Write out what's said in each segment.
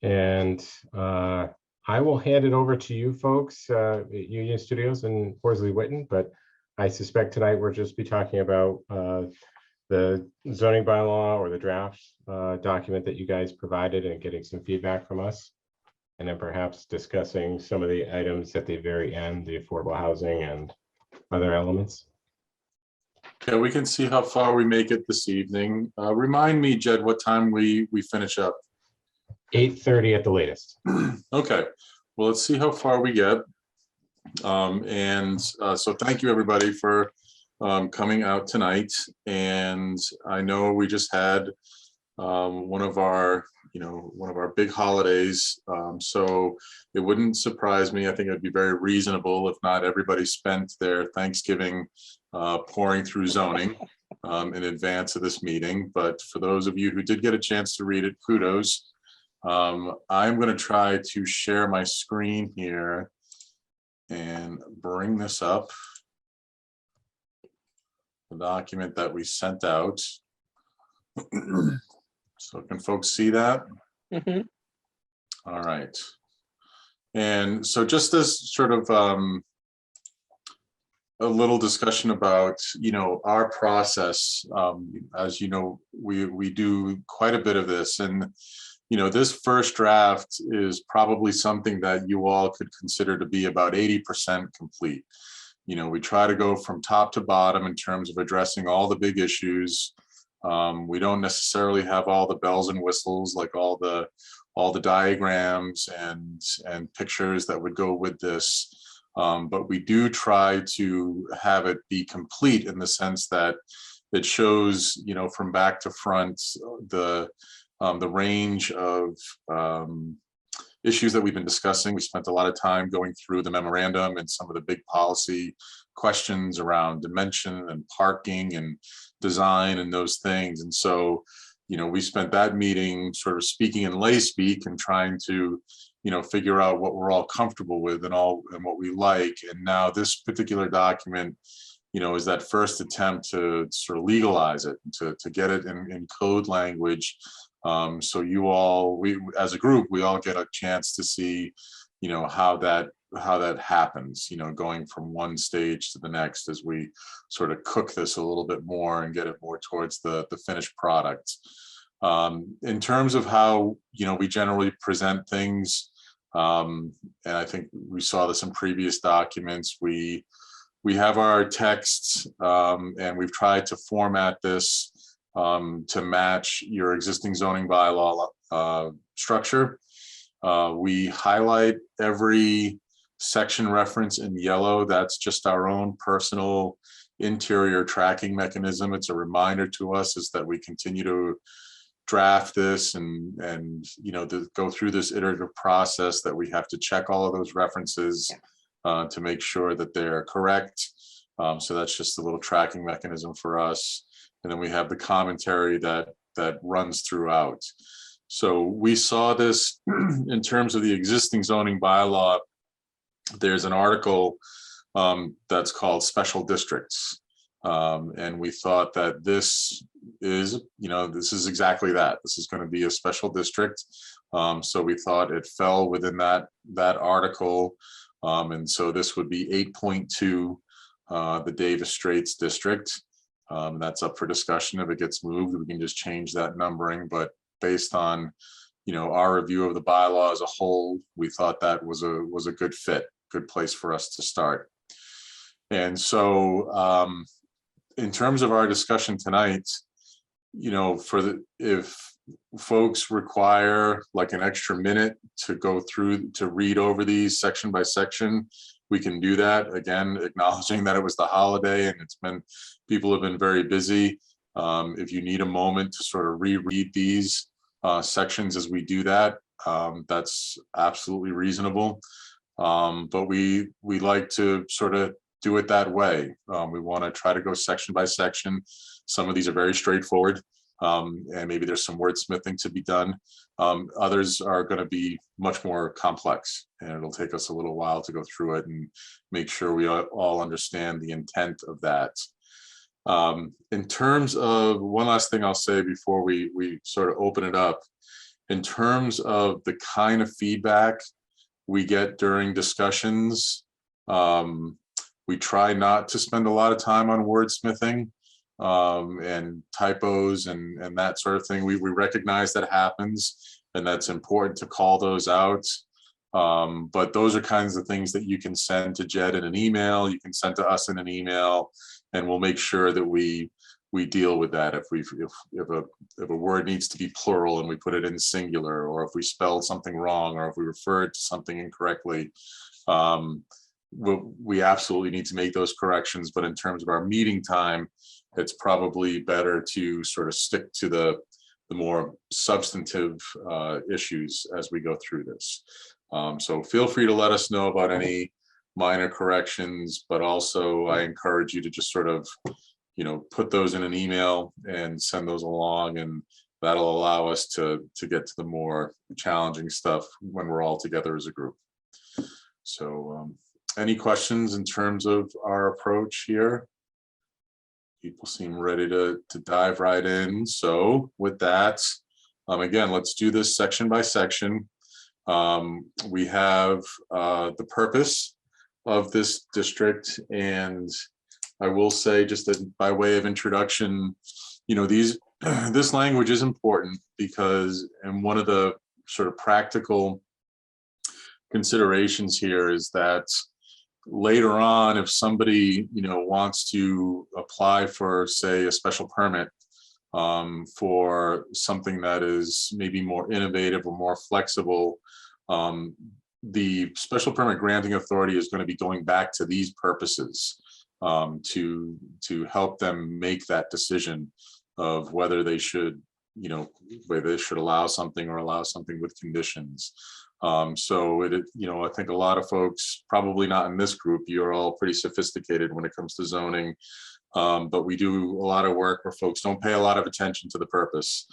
And I will hand it over to you folks at Union Studios in Horsley Witten, but I suspect tonight we'll just be talking about the zoning bylaw or the draft document that you guys provided and getting some feedback from us. And then perhaps discussing some of the items at the very end, the affordable housing and other elements. Yeah, we can see how far we make it this evening. Remind me, Jed, what time we finish up? 8:30 at the latest. Okay, well, let's see how far we get. So thank you, everybody, for coming out tonight. And I know we just had one of our big holidays. So it wouldn't surprise me. I think it'd be very reasonable if not everybody spent their Thanksgiving pouring through zoning in advance of this meeting. But for those of you who did get a chance to read it, kudos. I'm going to try to share my screen here and bring this up. The document that we sent out. So can folks see that? Mm-hmm. All right. And so just this sort of a little discussion about, our process. As you know, we do quite a bit of this, and this first draft is probably something that you all could consider to be about 80% complete. We try to go from top to bottom in terms of addressing all the big issues. We don't necessarily have all the bells and whistles, like all the diagrams and pictures that would go with this. But we do try to have it be complete in the sense that it shows, from back to front, the range of issues that we've been discussing. We spent a lot of time going through the memorandum and some of the big policy questions around dimension and parking and design and those things. And so, we spent that meeting sort of speaking in lay speak and trying to, figure out what we're all comfortable with and what we like. And now this particular document, is that first attempt to sort of legalize it, to get it in code language. So we as a group, we all get a chance to see, how that happens, going from one stage to the next as we sort of cook this a little bit more and get it more towards the finished product. In terms of how, we generally present things, and I think we saw this in previous documents, we have our texts, and we've tried to format this to match your existing zoning bylaw structure. We highlight every section reference in yellow. That's just our own personal interior tracking mechanism. It's a reminder to us is that we continue to draft this and to go through this iterative process, that we have to check all of those references to make sure that they're correct. So that's just a little tracking mechanism for us. And then we have the commentary that runs throughout. So we saw this in terms of the existing zoning bylaw. There's an article that's called Special Districts. And we thought that this is exactly that. This is going to be a special district. So we thought it fell within that article. And so this would be 8.2, the Davis Straits district. That's up for discussion. If it gets moved, we can just change that numbering. But based on, our review of the bylaw as a whole, we thought that was a good fit, good place for us to start. And so, in terms of our discussion tonight, if folks require like an extra minute to go through to read over these section by section, we can do that. Again, acknowledging that it was the holiday and people have been very busy. If you need a moment to sort of reread these sections as we do that, that's absolutely reasonable. But we like to sort of do it that way. We want to try to go section by section. Some of these are very straightforward, and maybe there's some wordsmithing to be done. Others are going to be much more complex, and it'll take us a little while to go through it and make sure we all understand the intent of that. In terms of one last thing I'll say before we sort of open it up, In terms of the kind of feedback we get during discussions, we try not to spend a lot of time on wordsmithing and typos and that sort of thing. We recognize that happens, and that's important to call those out. But those are kinds of things that you can send to Jed in an email, you can send to us in an email, and we'll make sure that we deal with that. If a word needs to be plural and we put it in singular, or if we spelled something wrong, or if we referred to something incorrectly, we absolutely need to make those corrections. But in terms of our meeting time, it's probably better to sort of stick to the more substantive issues as we go through this. So feel free to let us know about any minor corrections, but also I encourage you to just sort of, put those in an email and send those along, and that'll allow us to get to the more challenging stuff when we're all together as a group. So any questions in terms of our approach here? People seem ready to dive right in. So with that, again, let's do this section by section. We have the purpose of this district, and I will say, just by way of introduction, this language is important because, and one of the sort of practical considerations here is that later on, if somebody wants to apply for, say, a special permit for something that is maybe more innovative or more flexible, the special permit granting authority is going to be going back to these purposes to help them make that decision of whether they should, whether they should allow something or allow something with conditions. So I think a lot of folks, probably not in this group, you're all pretty sophisticated when it comes to zoning, but we do a lot of work where folks don't pay a lot of attention to the purpose.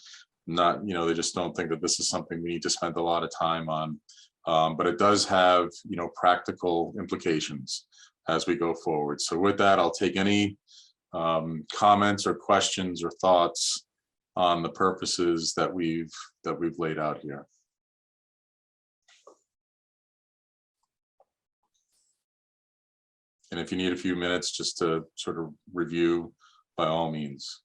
They just don't think that this is something we need to spend a lot of time on. But it does have, practical implications as we go forward. So with that, I'll take any comments or questions or thoughts on the purposes that we've laid out here. And if you need a few minutes just to sort of review, by all means.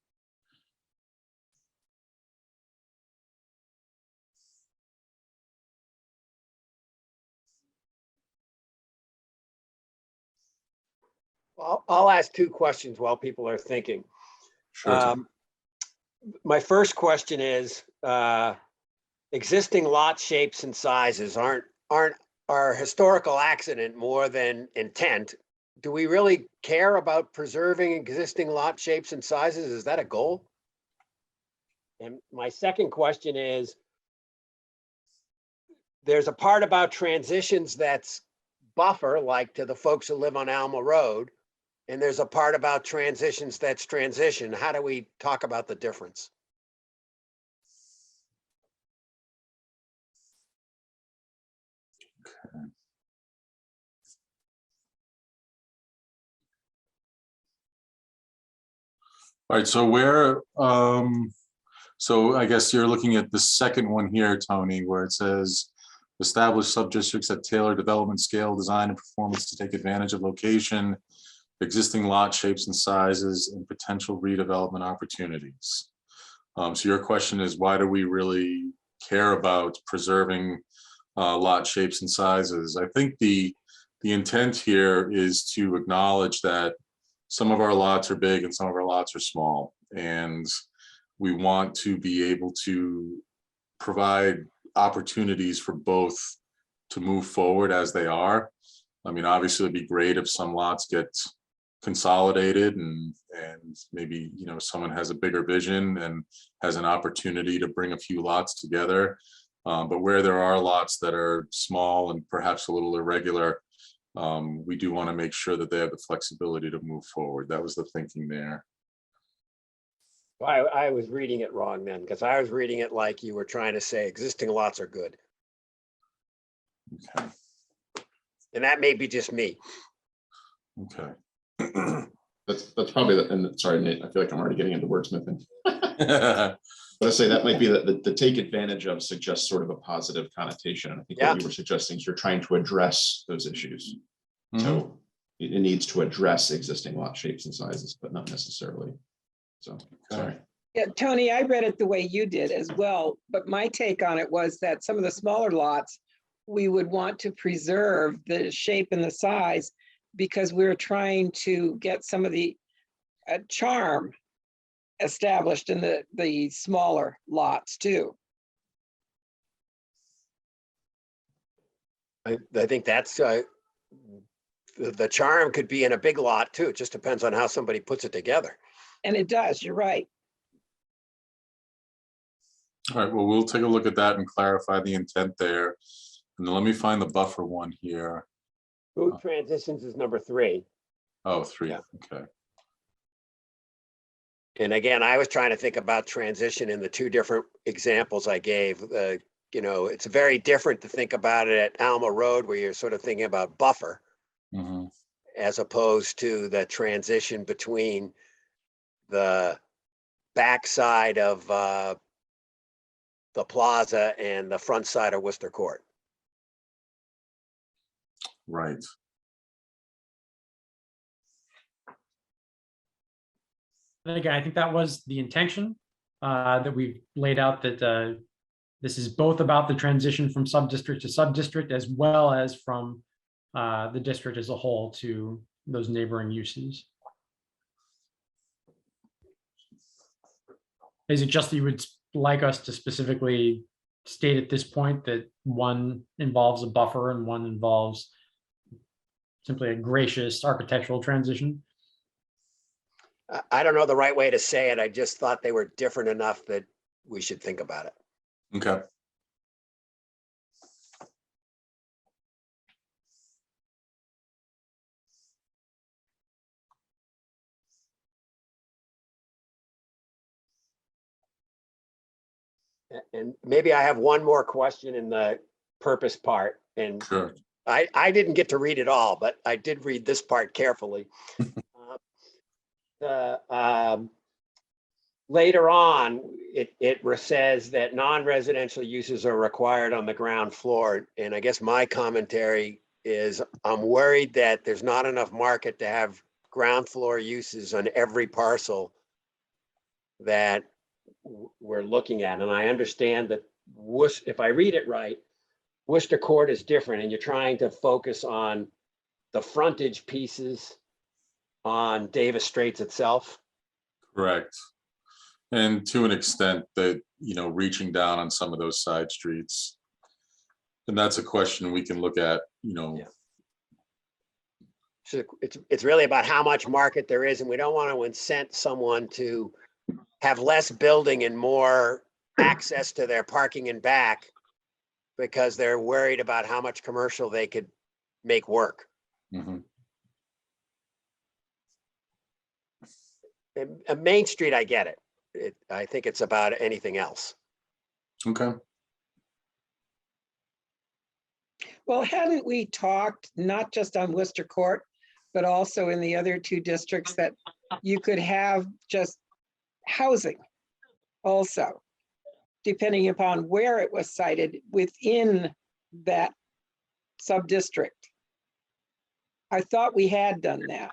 Well, I'll ask two questions while people are thinking. Sure. My first question is, existing lot shapes and sizes aren't our historical accident more than intent. Do we really care about preserving existing lot shapes and sizes? Is that a goal? And my second question is, there's a part about transitions that's buffer, like to the folks who live on Alma Road, and there's a part about transitions that's transition. How do we talk about the difference? Okay. All right, so I guess you're looking at the second one here, Tony, where it says establish subdistricts at tailored development scale, design, and performance to take advantage of location, existing lot shapes and sizes, and potential redevelopment opportunities. So your question is, why do we really care about preserving lot shapes and sizes? I think the intent here is to acknowledge that some of our lots are big and some of our lots are small, and we want to be able to provide opportunities for both to move forward as they are. I mean, obviously it'd be great if some lots get consolidated and maybe someone has a bigger vision and has an opportunity to bring a few lots together. But where there are lots that are small and perhaps a little irregular, we do want to make sure that they have the flexibility to move forward. That was the thinking there. I was reading it wrong then, because I was reading it like you were trying to say existing lots are good. Okay. And that may be just me. Okay. That's probably and sorry, Nate, I feel like I'm already getting into wordsmithing. let's say that might be the take advantage of suggests sort of a positive connotation. And I think what you were suggesting is you're trying to address those issues. So it needs to address existing lot shapes and sizes, but not necessarily. So, sorry. Yeah, Tony, I read it the way you did as well, but my take on it was that some of the smaller lots, we would want to preserve the shape and the size because we're trying to get some of the charm established in the smaller lots too. I think that's the charm could be in a big lot too. It just depends on how somebody puts it together. And it does, you're right. All right, well, we'll take a look at that and clarify the intent there. And then let me find the buffer one here. Road transitions is number 3. Oh, 3, okay. And again, I was trying to think about transition in the 2 different examples I gave. You know, it's very different to think about it at Alma Road where you're sort of thinking about buffer as opposed to the transition between the backside of the plaza and the front side of Worcester Court. Right. And again, I think that was the intention that we laid out, that this is both about the transition from sub-district to sub-district as well as from the district as a whole to those neighboring uses. Is it just that you would like us to specifically state at this point that one involves a buffer and one involves simply a gracious architectural transition? I don't know the right way to say it. I just thought they were different enough that we should think about it. Okay. And maybe I have one more question in the purpose part. And Sure. I didn't get to read it all, but I did read this part carefully. Later on, it says that non-residential uses are required on the ground floor. And I guess my commentary is I'm worried that there's not enough market to have ground floor uses on every parcel that we're looking at. And I understand that if I read it right, Worcester Court is different and you're trying to focus on the frontage pieces on Davis Straits itself. Correct. And to an extent that, you know, reaching down on some of those side streets. And that's a question we can look at, you know. Yeah. So it's really about how much market there is, and we don't want to incent someone to have less building and more access to their parking and back because they're worried about how much commercial they could make work. And Main Street, I get it. I think it's about anything else. Okay. Well, hadn't we talked not just on Worcester Court, but also in the other 2 districts that you could have just housing also, depending upon where it was sited within that sub-district? I thought we had done that.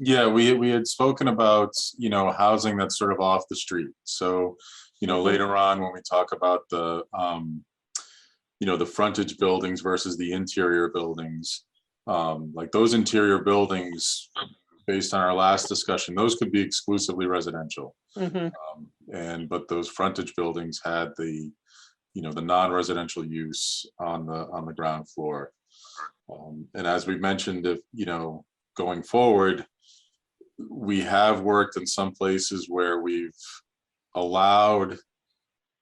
Yeah, we had spoken about, you know, housing that's sort of off the street. So, you know, later on when we talk about the, you know, the frontage buildings versus the interior buildings, like those interior buildings, based on our last discussion, those could be exclusively residential. But those frontage buildings had the, you know, the non-residential use on the ground floor. And as we mentioned, if, you know, going forward, we have worked in some places where we've allowed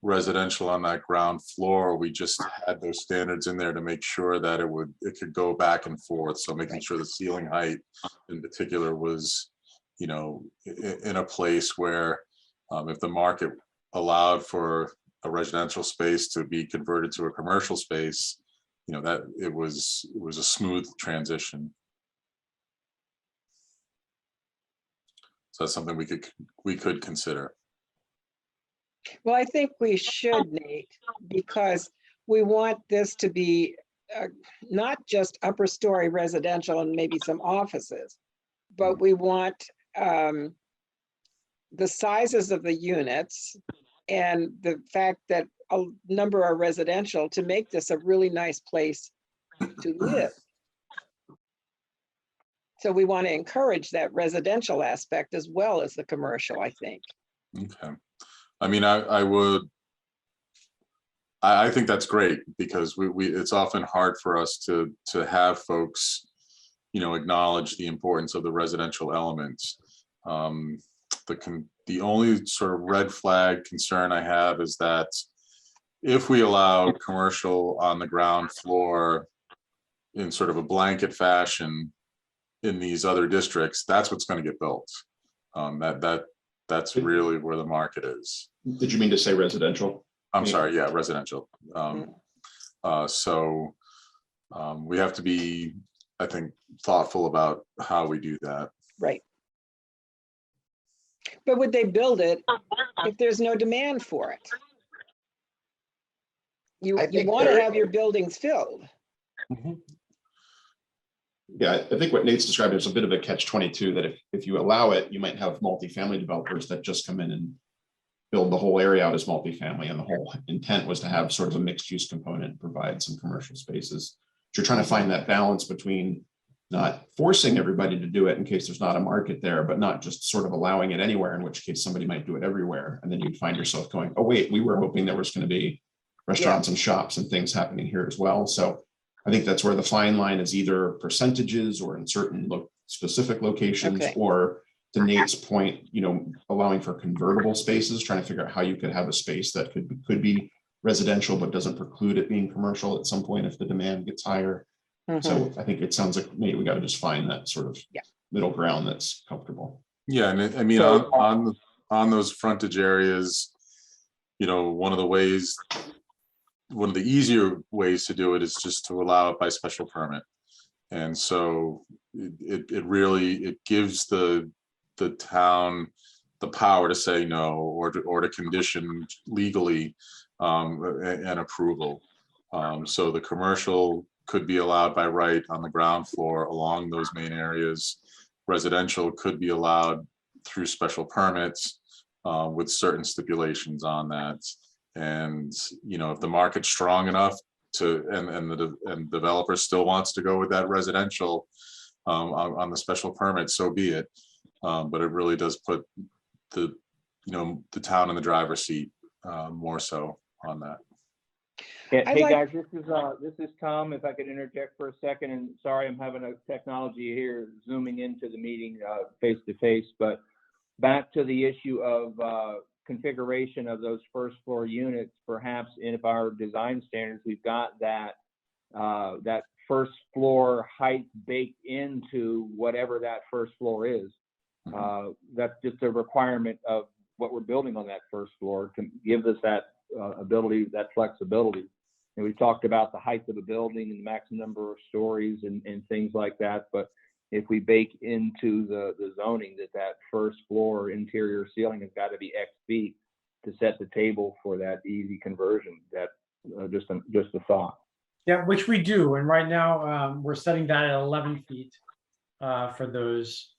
residential on that ground floor. We just had those standards in there to make sure that it could go back and forth. So making sure the ceiling height in particular was, you know, in a place where if the market allowed for a residential space to be converted to a commercial space, you know, that it was a smooth transition. So that's something we could consider. Well, I think we should, Nate, because we want this to be not just upper story residential and maybe some offices, but we want the sizes of the units and the fact that a number are residential to make this a really nice place to live. So we want to encourage that residential aspect as well as the commercial, I think. Okay. I mean, I think that's great because it's often hard for us to have folks, you know, acknowledge the importance of the residential elements. The only sort of red flag concern I have is that if we allow commercial on the ground floor in sort of a blanket fashion in these other districts, that's what's going to get built. That's really where the market is. Did you mean to say residential? I'm sorry, yeah, residential. So we have to be, I think, thoughtful about how we do that. Right. But would they build it if there's no demand for it? You want to have your buildings filled. Yeah, I think what Nate's describing is a bit of a catch-22, that if you allow it, you might have multifamily developers that just come in and build the whole area out as multifamily, and the whole intent was to have sort of a mixed-use component, provide some commercial spaces. You're trying to find that balance between not forcing everybody to do it in case there's not a market there, but not just sort of allowing it anywhere, in which case somebody might do it everywhere. And then you'd find yourself going, oh, wait, we were hoping there was going to be restaurants and shops and things happening here as well. So I think that's where the fine line is, either percentages or in certain specific locations, or to Nate's point, you know, allowing for convertible spaces, trying to figure out how you could have a space that could be residential, but doesn't preclude it being commercial at some point if the demand gets higher. So I think it sounds like maybe we got to just find that sort of middle ground that's comfortable. Yeah, and I mean, on those frontage areas, you know, one of the easier ways to do it is just to allow it by special permit. And so it really gives the town the power to say no, or to condition legally an approval. So the commercial could be allowed by right on the ground floor along those main areas. Residential could be allowed through special permits with certain stipulations on that. And, you know, if the market's strong enough and the developer still wants to go with that residential on the special permit, so be it. But it really does put the town in the driver's seat more so on that. Yeah, hey guys, this is Tom. If I could interject for a second, and sorry, I'm having a technology here zooming into the meeting face to face, but back to the issue of configuration of those first floor units. Perhaps in our design standards, we've got that first floor height baked into whatever that first floor is. That's just a requirement of what we're building on that first floor to give us that ability, that flexibility. And we talked about the height of the building and the maximum number of stories and things like that. But if we bake into the zoning that first floor interior ceiling has got to be X feet to set the table for that easy conversion, that just a thought. Yeah, which we do. And right now we're setting that at 11 feet for those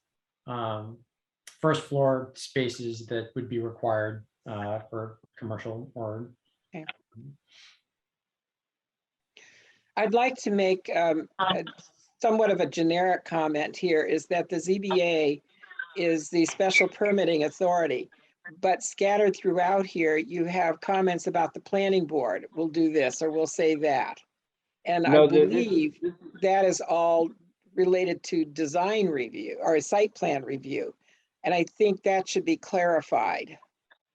first floor spaces that would be required for commercial or. Okay. I'd like to make somewhat of a generic comment here, is that the ZBA is the special permitting authority, but scattered throughout here, you have comments about the planning board will do this or will say that. And I believe that is all related to design review or a site plan review. And I think that should be clarified.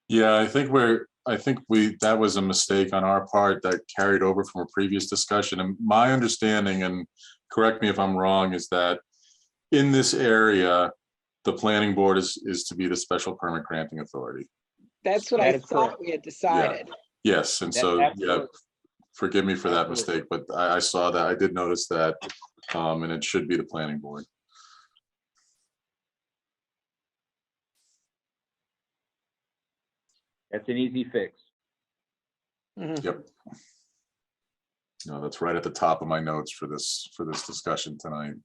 Yeah, I think that was a mistake on our part that carried over from a previous discussion. And my understanding, and correct me if I'm wrong, is that in this area, the planning board is to be the special permit granting authority. That's what I thought we had decided. Yeah. Yes, and forgive me for that mistake, but I saw that, I did notice that, and it should be the planning board. That's an easy fix. Mhm. Yep. No, that's right at the top of my notes for this discussion tonight.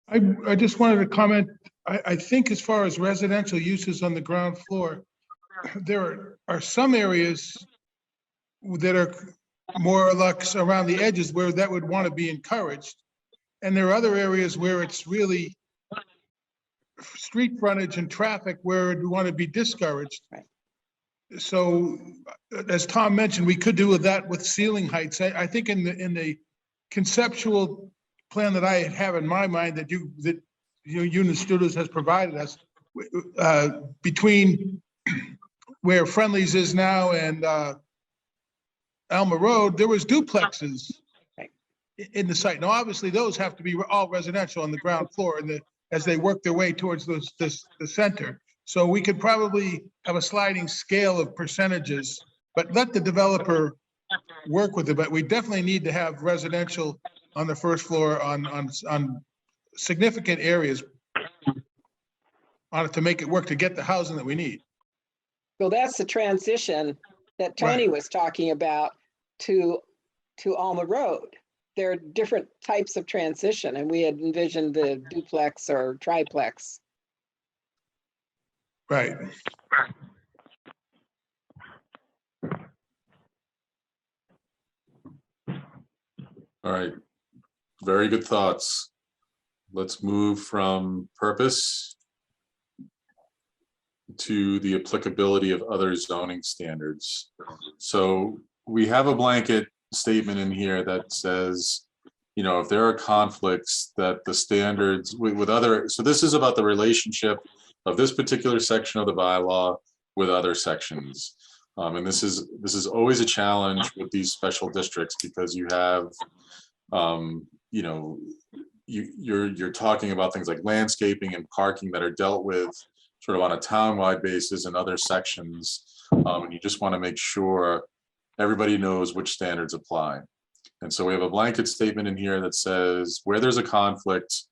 I just wanted to comment, I think as far as residential uses on the ground floor, there are some areas that are more or less around the edges where that would want to be encouraged. And there are other areas where it's really street frontage and traffic where it would want to be discouraged. Right. So as Tom mentioned, we could do that with ceiling heights. I think in the conceptual plan that I have in my mind that Unit Studios has provided us, between where Friendly's is now and Alma Road, there was duplexes in the site. Now, obviously, those have to be all residential on the ground floor and as they work their way towards the center. So we could probably have a sliding scale of percentages, but let the developer work with it. But we definitely need to have residential on the first floor on significant areas on it to make it work, to get the housing that we need. Well, that's the transition that Tony Right. was talking about to Alma Road. There are different types of transition, and we had envisioned the duplex or triplex. Right. All right, very good thoughts. Let's move from purpose to the applicability of other zoning standards. So we have a blanket statement in here that says, if there are conflicts that the standards with other, so this is about the relationship of this particular section of the bylaw with other sections. And this is always a challenge with these special districts because you have, you're talking about things like landscaping and parking that are dealt with sort of on a town-wide basis in other sections. And you just want to make sure everybody knows which standards apply. And so we have a blanket statement in here that says where there's a conflict,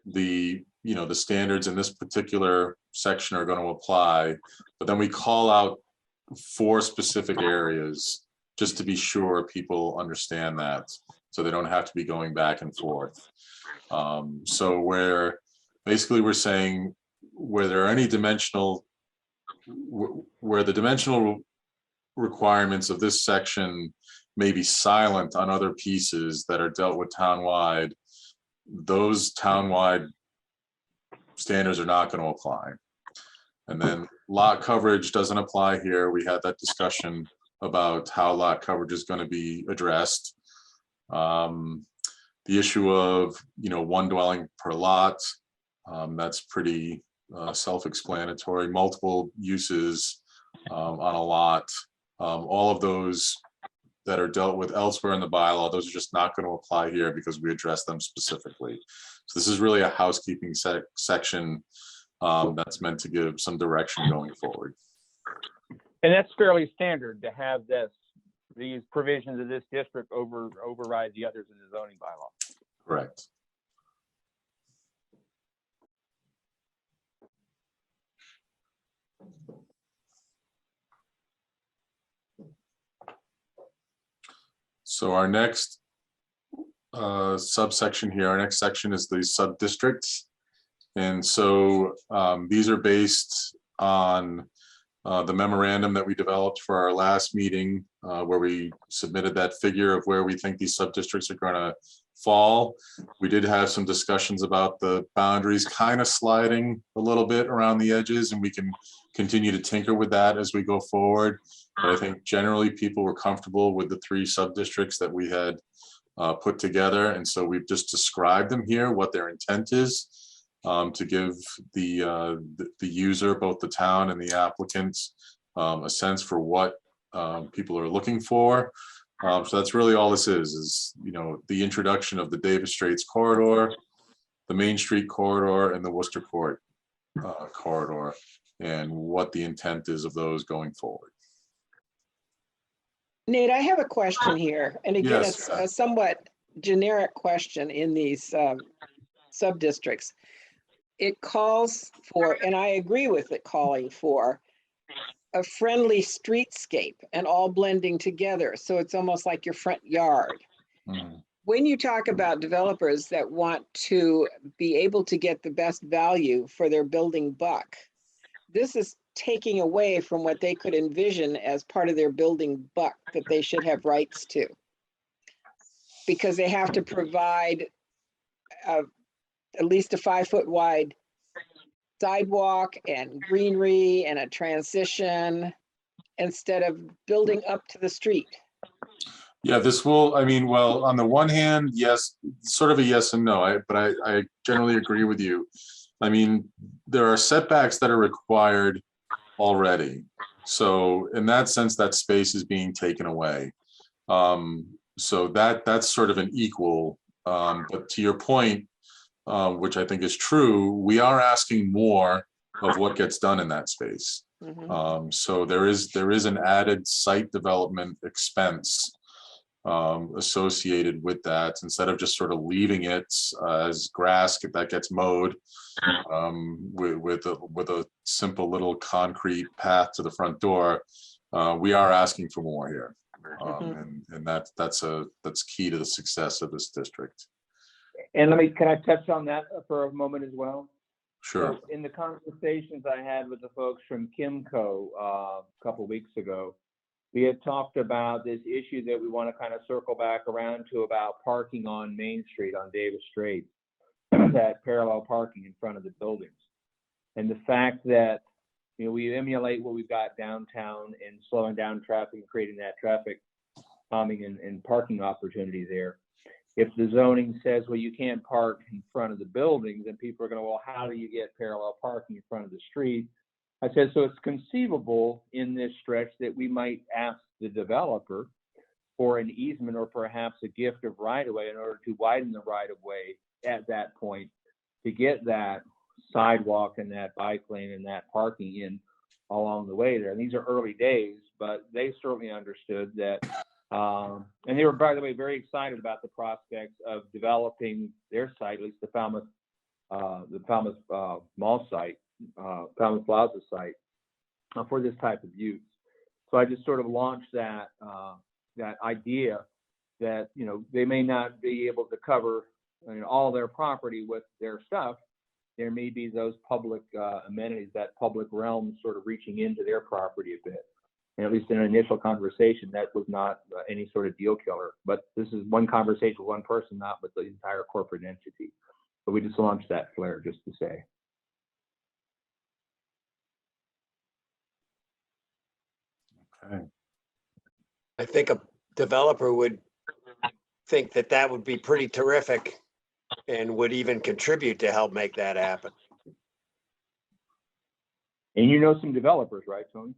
the standards in this particular section are going to apply, but then we call out 4 specific areas just to be sure people understand that, so they don't have to be going back and forth. So where basically we're saying where there are any where the dimensional requirements of this section may be silent on other pieces that are dealt with townwide, those townwide standards are not going to apply. And then lot coverage doesn't apply here. We had that discussion about how lot coverage is going to be addressed. The issue of, 1 dwelling per lot, that's pretty self-explanatory. Multiple uses on a lot, all of those that are dealt with elsewhere in the bylaw, those are just not going to apply here because we address them specifically. So this is really a housekeeping section that's meant to give some direction going forward. And that's fairly standard to have these provisions of this district override the others in the zoning bylaw. Correct. So our next subsection here, our next section is the sub-districts. And so these are based on the memorandum that we developed for our last meeting, where we submitted that figure of where we think these sub-districts are going to fall. We did have some discussions about the boundaries kind of sliding a little bit around the edges, and we can continue to tinker with that as we go forward. But I think generally people were comfortable with the 3 sub-districts that we had put together. And so we've just described them here, what their intent is, to give the user, both the town and the applicants, a sense for what people are looking for. So that's really all this is the introduction of the Davis Straits corridor, the Main Street corridor, and the Worcester Court corridor, and what the intent is of those going forward. Nate, I have a question here. And again, Yes. it's a somewhat generic question in these sub-districts. it calls for, and I agree with it calling for, a friendly streetscape and all blending together. So it's almost like your front yard. Mhm. When you talk about developers that want to be able to get the best value for their building buck, this is taking away from what they could envision as part of their building buck that they should have rights to. Because they have to provide at least a 5-foot wide sidewalk and greenery and a transition instead of building up to the street. Yeah, this will, I mean, well, on the one hand, yes, sort of a yes and no, but I generally agree with you. I mean, there are setbacks that are required already. So in that sense, that space is being taken away. So that's sort of an equal, but to your point, which I think is true, we are asking more of what gets done in that space. Mhm. So there is an added site development expense associated with that, instead of just sort of leaving it as grass that gets mowed with a simple little concrete path to the front door. We are asking for more here, and that's key to the success of this district. And can I touch on that for a moment as well? Sure. So in the conversations I had with the folks from Kimco a couple of weeks ago, we had talked about this issue that we want to kind of circle back around to about parking on Main Street on Davis Straits, that parallel parking in front of the buildings. And the fact that, you know, we emulate what we've got downtown and slowing down traffic and creating that traffic calming and parking opportunity there. If the zoning says, well, you can't park in front of the buildings, then people are going to, well, how do you get parallel parking in front of the street? I said, so it's conceivable in this stretch that we might ask the developer for an easement or perhaps a gift of right-of-way in order to widen the right-of-way at that point to get that sidewalk and that bike lane and that parking in along the way there. And these are early days, but they certainly understood that. And they were, by the way, very excited about the prospects of developing their site, at least the Falmouth mall site, Falmouth Plaza site, for this type of use. So I just sort of launched that idea that, you know, they may not be able to cover, you know, all their property with their stuff. There may be those public amenities, that public realm sort of reaching into their property a bit. And at least in an initial conversation, that was not any sort of deal killer. But this is one conversation with one person, not with the entire corporate entity. But we just launched that flare just to say. Okay. I think a developer would think that that would be pretty terrific and would even contribute to help make that happen. And you know some developers, right, Tony?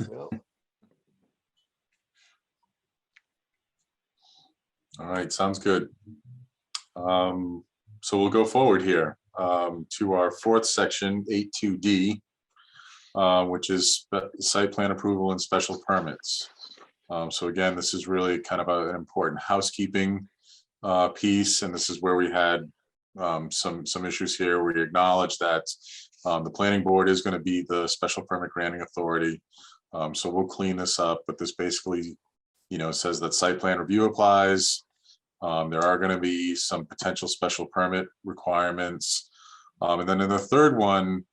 Well, All right, sounds good. So we'll go forward here to our fourth section, 8.2D, which is site plan approval and special permits. So again, this is really kind of an important housekeeping piece, and this is where we had some issues here. We acknowledge that the planning board is going to be the special permit granting authority. So we'll clean this up, but this basically, you know, says that site plan review applies. There are going to be some potential special permit requirements. And then in the third one,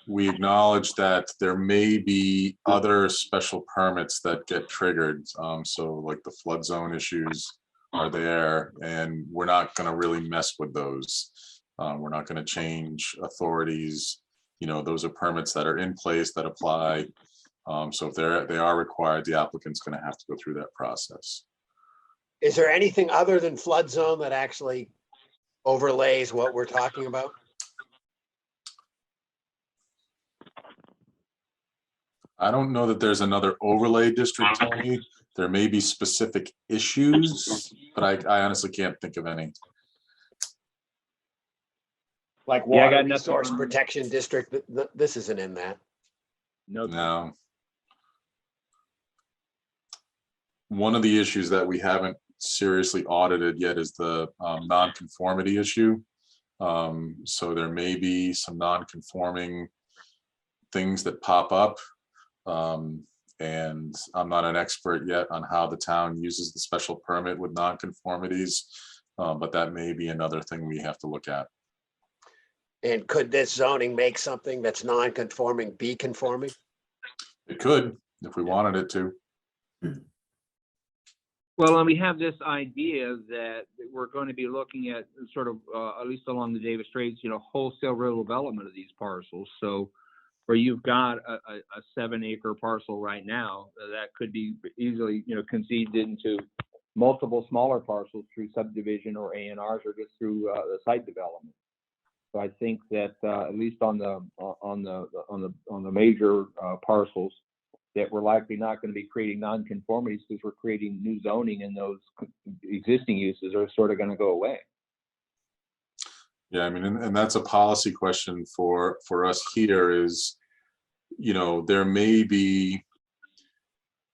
we acknowledge that there may be other special permits that get triggered. So like the flood zone issues are there, and we're not going to really mess with those. We're not going to change authorities. You know, those are permits that are in place that apply. So if they are required, the applicant's going to have to go through that process. is there anything other than flood zone that actually overlays what we're talking about? I don't know that there's another overlay district, Tony. There may be specific issues, but I honestly can't think of any. Like Yeah, I water got nothing resource on- protection district, this isn't in that. No. One of the issues that we haven't seriously audited yet is the non-conformity issue. So there may be some non-conforming things that pop up. And I'm not an expert yet on how the town uses the special permit with non-conformities, but that may be another thing we have to look at. And could this zoning make something that's non-conforming be conforming? It could, if we wanted it to. Well, and we have this idea that we're going to be looking at sort of, at least along the Davis Straits, wholesale real development of these parcels. So where you've got a 7-acre parcel right now, that could be easily, conceived into multiple smaller parcels through subdivision or A&Rs or just through the site development. So I think that at least on the major parcels, that we're likely not going to be creating non-conformities because we're creating new zoning, and those existing uses are sort of going to go away. Yeah, I mean, and that's a policy question for us here is, there may be,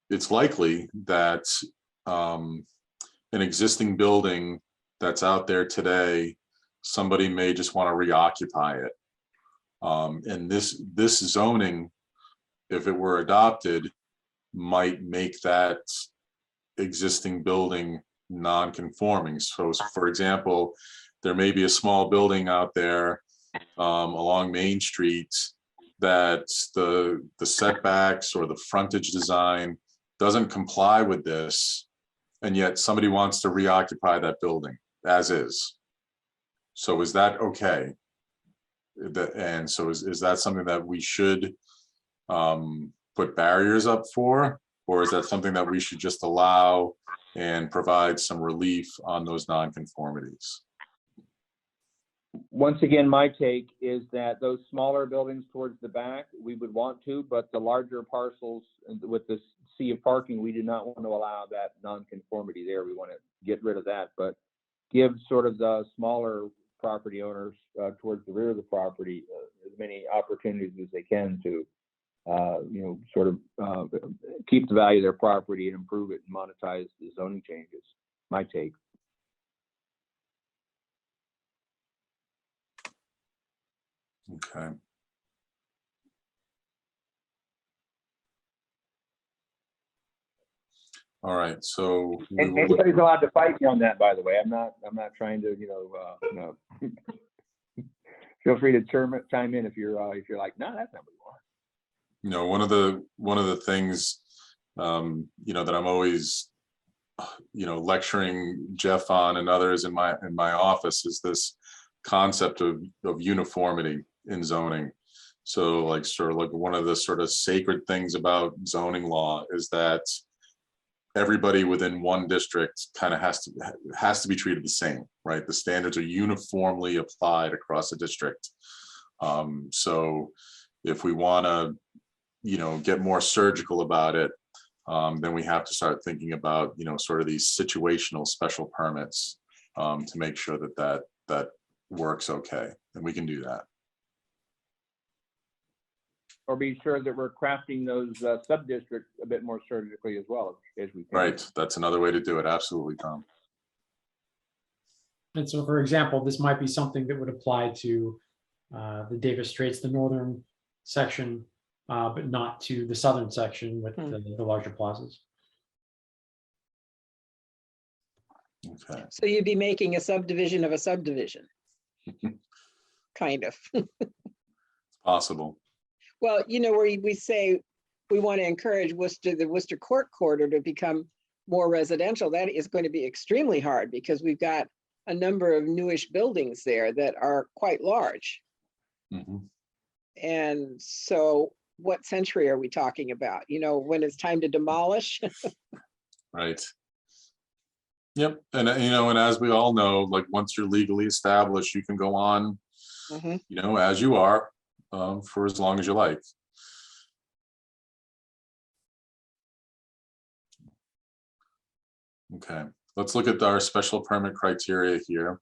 it's likely that an existing building that's out there today, somebody may just want to reoccupy it. And this zoning, if it were adopted, might make that existing building non-conforming. So for example, there may be a small building out there along Main Street that the setbacks or the frontage design doesn't comply with this, and yet somebody wants to reoccupy that building as is. So is that okay? And so is that something that we should put barriers up for, or is that something that we should just allow and provide some relief on those non-conformities? Once again, my take is that those smaller buildings towards the back, we would want to, but the larger parcels with the sea of parking, we do not want to allow that non-conformity there. We want to get rid of that, but give sort of the smaller property owners towards the rear of the property as many opportunities as they can to sort of keep the value of their property and improve it and monetize the zoning changes. My take. Okay. All right, so And anybody's allowed to fight me on that, by the way. I'm not trying to, feel free to chime in if you're like, no, that's not what we want. One of the things that I'm always lecturing Jeff on and others in my office is this concept of uniformity in zoning. So like one of the sort of sacred things about zoning law is that everybody within one district kind of has to be treated the same, right? The standards are uniformly applied across a district. So if we want to get more surgical about it, then we have to start thinking about sort of these situational special permits to make sure that works okay, and we can do that. Or be sure that we're crafting those sub-districts a bit more surgically as well as we can. Right, that's another way to do it. Absolutely, Tom. And so, for example, this might be something that would apply to the Davis Straits, the northern section, but not to the southern section with the larger plazas. Okay. So you'd be making a subdivision of a subdivision. Kind of. Possible. Well, where we say we want to encourage the Worcester Court corridor to become more residential, that is going to be extremely hard because we've got a number of newish buildings there that are quite large. Mm-hmm. And so what century are we talking about? When it's time to demolish? Right. Yep. And, and as we all know, like once you're legally established, you can go on, as you are for as long as you like. Okay, let's look at our special permit criteria here,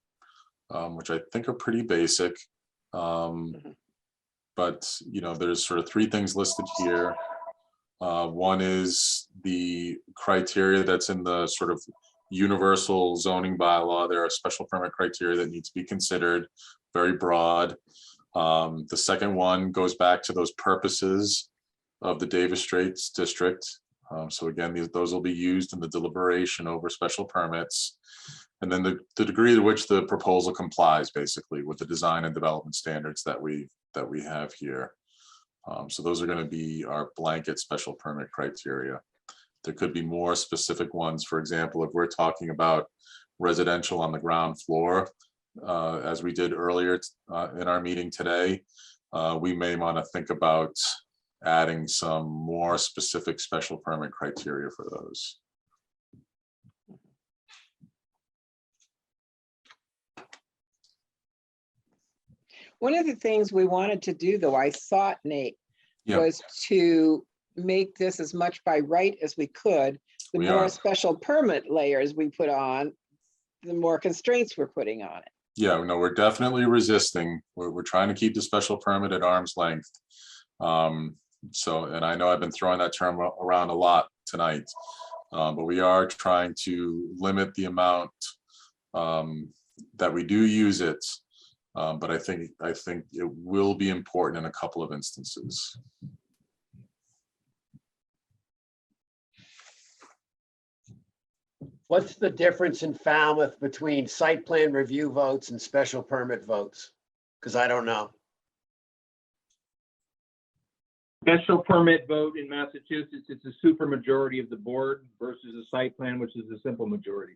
which I think are pretty basic. But, there's sort of three things listed here. One is the criteria that's in the sort of universal zoning bylaw. There are special permit criteria that need to be considered. very broad. The second one goes back to those purposes of the Davis Straits district. So again, those will be used in the deliberation over special permits. And then the degree to which the proposal complies basically with the design and development standards that we have here. So those are going to be our blanket special permit criteria. There could be more specific ones. For example, if we're talking about residential on the ground floor, as we did earlier in our meeting today, we may want to think about adding some more specific special permit criteria for those. One of the things we wanted to do, though, I thought, Nate, Yeah. was to make this as much by right as we could. The We more are. special permit layers we put on, the more constraints we're putting on it. Yeah, no, we're definitely resisting. We're trying to keep the special permit at arm's length. So, and I know I've been throwing that term around a lot tonight, but we are trying to limit the amount that we do use it. But I think it will be important in a couple of instances. What's the difference in Falmouth between site plan review votes and special permit votes? Because I don't know. Special permit vote in Massachusetts, it's a super majority of the board versus a site plan, which is a simple majority.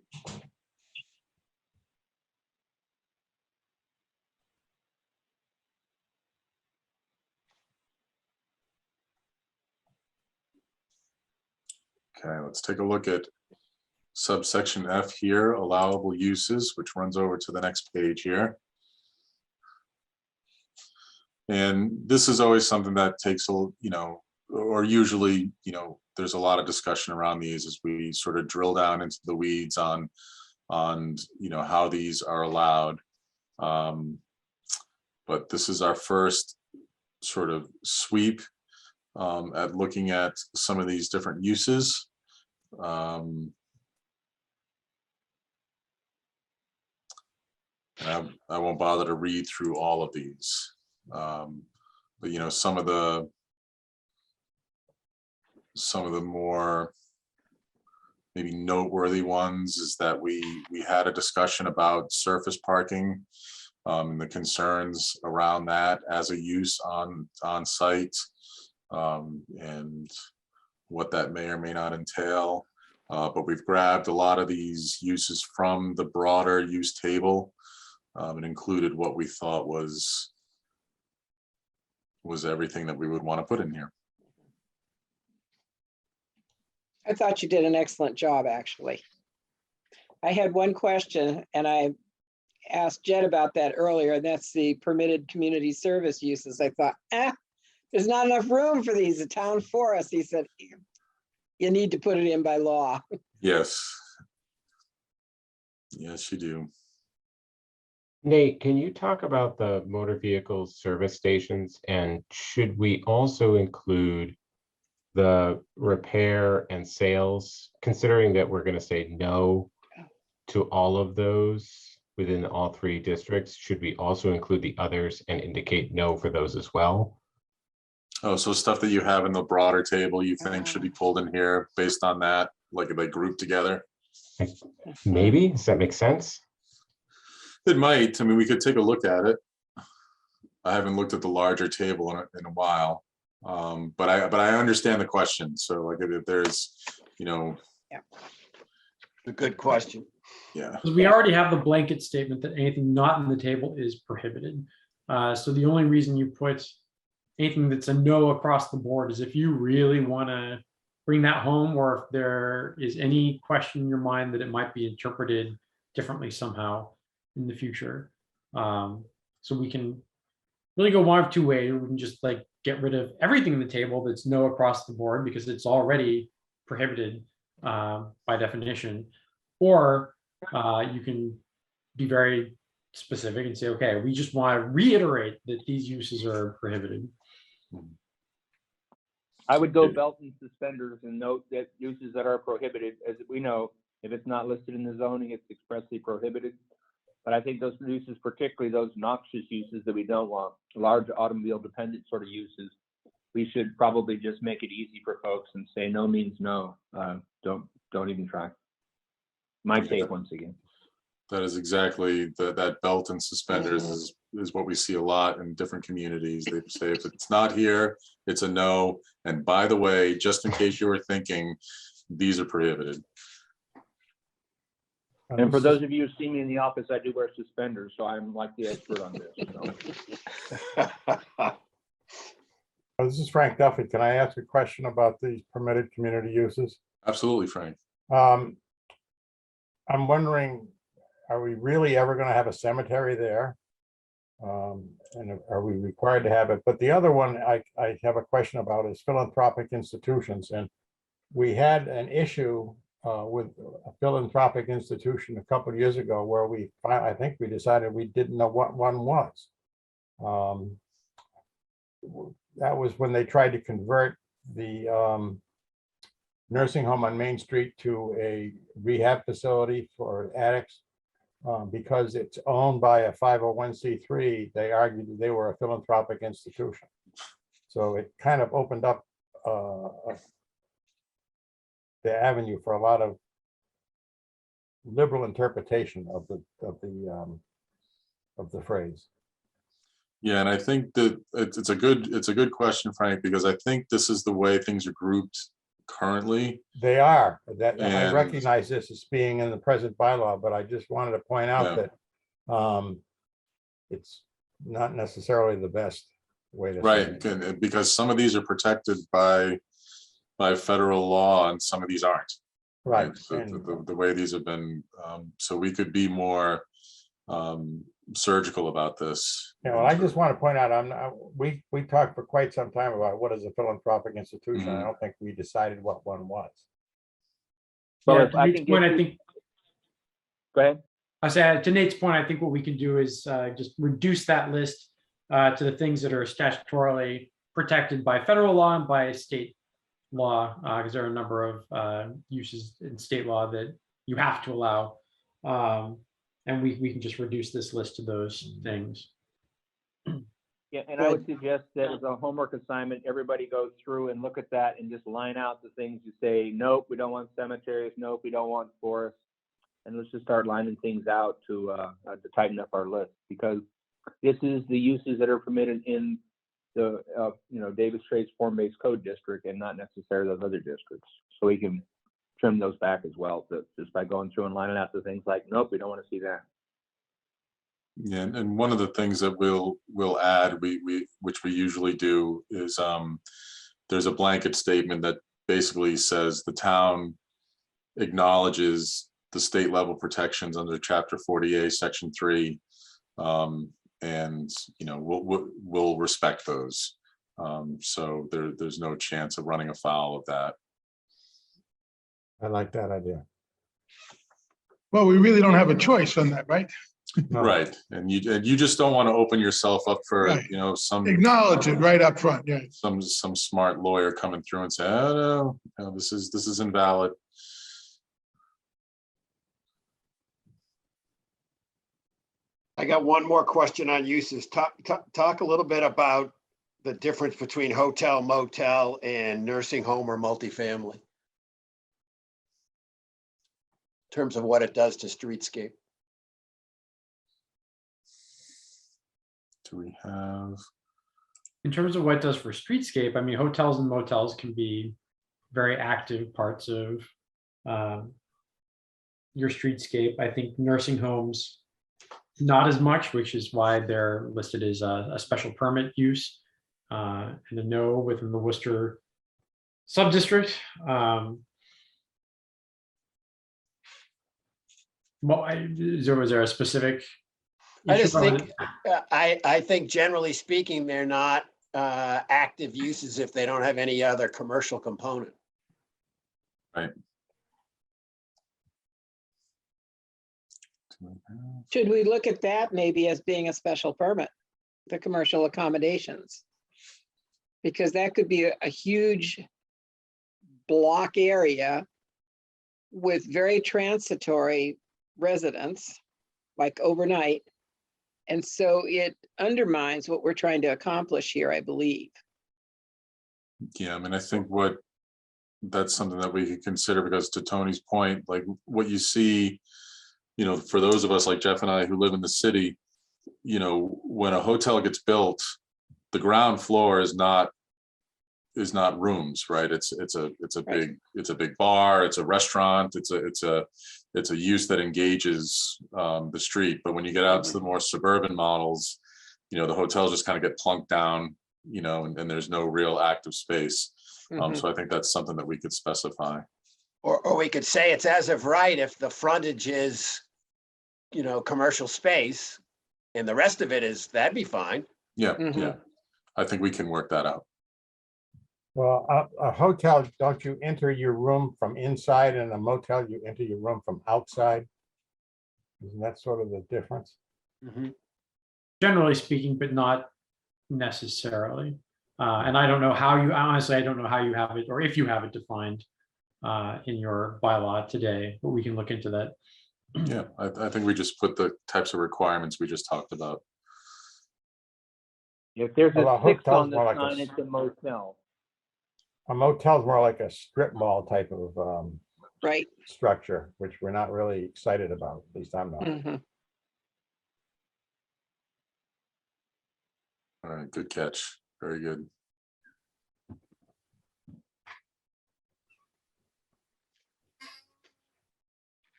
Okay, let's take a look at subsection F here, allowable uses, which runs over to the next page here. And this is always something that takes a, or usually, there's a lot of discussion around these as we sort of drill down into the weeds on how these are allowed. But this is our first sort of sweep at looking at some of these different uses. And I won't bother to read through all of these. But some of the more maybe noteworthy ones is that we had a discussion about surface parking and the concerns around that as a use on site, and what that may or may not entail. But we've grabbed a lot of these uses from the broader use table and included what we thought was everything that we would want to put in here. I thought you did an excellent job, actually. I had one question, and I asked Jed about that earlier, and that's the permitted community service uses. I thought, there's not enough room for these, the town forest. He said, you need to put it in by law. Yes. Yes, you do. Nate, can you talk about the motor vehicle service stations, and should we also include the repair and sales, considering that we're going to say no to all of those within all three districts? Should we also include the others and indicate no for those as well? Oh, so stuff that you have in the broader table you think should be pulled in here based on that, like they grouped together? Maybe, does that make sense? It might. I mean, we could take a look at it. I haven't looked at the larger table in a while, but I understand the question. So like if there's, A good question. yeah. We already have the blanket statement that anything not in the table is prohibited. So the only reason you put anything that's a no across the board is if you really want to bring that home, or if there is any question in your mind that it might be interpreted differently somehow in the future. So we can really go one of two ways. We can just like get rid of everything in the table that's no across the board because it's already prohibited by definition, or you can be very specific and say, okay, we just want to reiterate that these uses are prohibited. I would go belt and suspenders and note that uses that are prohibited, as we know, if it's not listed in the zoning, it's expressly prohibited. But I think those uses, particularly those noxious uses that we don't want, large automobile dependent sort of uses, we should probably just make it easy for folks and say no means no. Don't even try. My take once again. That is exactly that belt and suspenders is what we see a lot in different communities. They say if it's not here, it's a no. And by the way, just in case you were thinking, these are prohibited. And for those of you who see me in the office, I do wear suspenders, so I'm like the expert on this. So. This is Frank Duffy. Can I ask a question about these permitted community uses? Absolutely, Frank. I'm wondering, are we really ever going to have a cemetery there? And are we required to have it? But the other one I have a question about is philanthropic institutions. And we had an issue with a philanthropic institution a couple of years ago where I think we decided we didn't know what one was. That was when they tried to convert the nursing home on Main Street to a rehab facility for addicts. Because it's owned by a 501c3, they argued that they were a philanthropic institution. So it kind of opened up the avenue for a lot of liberal interpretation of the phrase. Yeah, and I think that it's a good question, Frank, because I think this is the way things are grouped currently. They are. I recognize this as being in the present bylaw, but I just wanted to point out that it's not necessarily the best way to right, say it. because some of these are protected by federal law and some of these aren't. Right. So the way these have been, so we could be more surgical about this. Yeah, well, I just want to point out, we talked for quite some time about what is a philanthropic institution. I don't think we decided what one was. Well, Yeah, if to I Nate's can point, get I you- think, Go ahead. I say to Nate's point, I think what we can do is just reduce that list to the things that are statutorily protected by federal law and by state law, because there are a number of uses in state law that you have to allow. And we can just reduce this list to those things. Yeah, and I would suggest that as a homework assignment, everybody go through and look at that and just line out the things you say, nope, we don't want cemeteries, nope, we don't want forests. And let's just start lining things out to tighten up our list, because this is the uses that are permitted in the Davis Straits form-based code district and not necessarily those other districts. So we can trim those back as well, just by going through and lining out the things like, nope, we don't want to see that. Yeah, and one of the things that we'll add, which we usually do, is there's a blanket statement that basically says the town acknowledges the state level protections under Chapter 40A, Section 3, and we'll respect those. So there's no chance of running afoul of that. I like that idea. Well, we really don't have a choice on that, right? No. Right, and you just don't want to open yourself up for Right. some Acknowledge it right up front, yeah. some smart lawyer coming through and say, oh no, this is invalid. I got one more question on uses. Talk a little bit about the difference between hotel, motel, and nursing home or multifamily, in terms of what it does to streetscape. Do we have? In terms of what it does for streetscape, I mean, hotels and motels can be very active parts of your streetscape. I think nursing homes, not as much, which is why they're listed as a special permit use and a no within the Worcester subdistrict. Was there a specific? I just think, I think generally speaking, they're not active uses if they don't have any other commercial component. Right. Should we look at that maybe as being a special permit, the commercial accommodations? Because that could be a huge block area with very transitory residents like overnight. And so it undermines what we're trying to accomplish here, I believe. Yeah, I mean, I think that's something that we could consider, because to Tony's point, like what you see, for those of us like Jeff and I who live in the city, when a hotel gets built, the ground floor is not rooms, right? It's a big bar, it's a restaurant, it's a use that engages the street. But when you get out to the more suburban models, the hotels just kind of get plunked down, and there's no real active space. So I think that's something that we could specify. Or we could say it's as of right if the frontage is, commercial space and the rest of it is, that'd be fine. Yeah, yeah. I think we can work that out. Well, a hotel, don't you enter your room from inside, and a motel, you enter your room from outside? Isn't that sort of the difference? Generally speaking, but not necessarily. And I don't know how honestly, I don't know how you have it, or if you have it defined in your bylaw today, but we can look into that. Yeah, I think we just put the types of requirements we just talked about. If there's Well, a a 6 hotel's on the more like sign, it's a motel. A motel is more like a strip mall type of Right. structure, which we're not really excited about, at least I'm not. All right, good catch. Very good.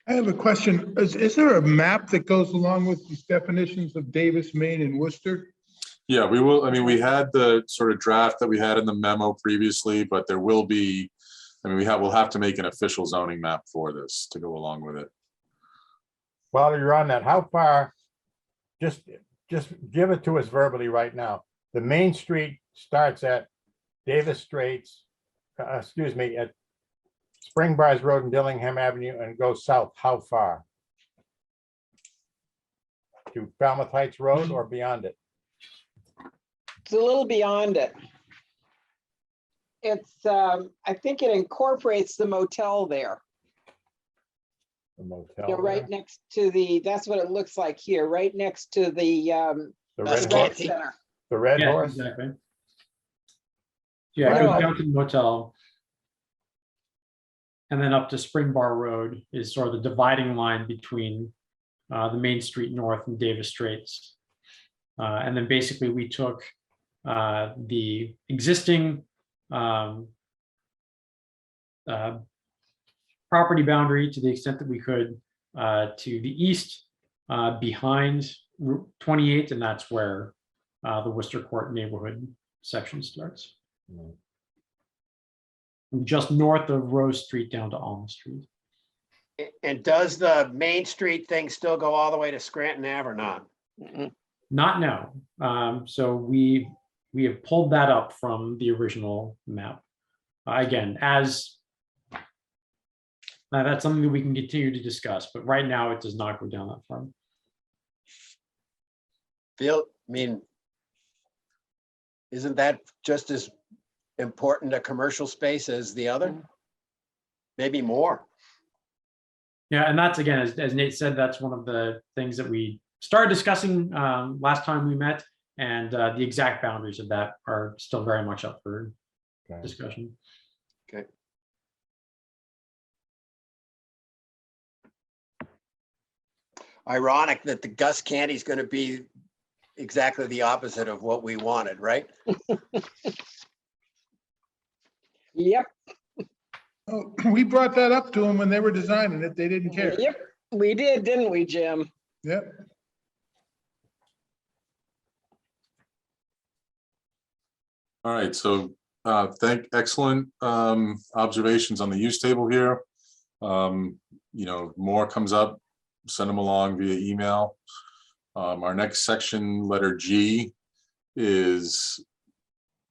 I have a question. Is there a map that goes along with these definitions of Davis, Maine and Worcester? Yeah, we will. I mean, we had the sort of draft that we had in the memo previously, but there will be, I mean, we'll have to make an official zoning map for this to go along with it. While you're on that, how far, just give it to us verbally right now. The Main Street starts at Davis Straits, at Spring Bars Road and Dillingham Avenue and goes south. How far? To Falmouth Heights Road or beyond it? It's a little beyond it. It's, I think it incorporates the motel there. The motel. You're right there? next to that's what it looks like here, right next to the The That's Red good. Horse. center. The Red Yeah, Horse. exactly. Yeah, it No. goes down to the motel. And then up to Spring Bar Road is sort of the dividing line between the Main Street North and Davis Straits. And then basically we took the existing property boundary to the extent that we could to the east behind Route 28, and that's where the Worcester Court neighborhood section starts. Just north of Rose Street down to Alma Street. And does the Main Street thing still go all the way to Scranton Ave or not? Not now. So we have pulled that up from the original map. Again, as that's something that we can continue to discuss, but right now it does not go down that far. I mean, isn't that just as important a commercial space as the other? Maybe more. Yeah, and that's, again, as Nate said, that's one of the things that we started discussing last time we met, and the exact boundaries of that are still very much up for discussion. Okay. Ironic that the Gus Candy is going to be exactly the opposite of what we wanted, right? Yep, Oh, we brought that up to them when they were designing it. They didn't care. yep, we did, didn't we, Jim? Yep. All right, so excellent observations on the use table here. More comes up, send them along via email. Our next section, letter G, is,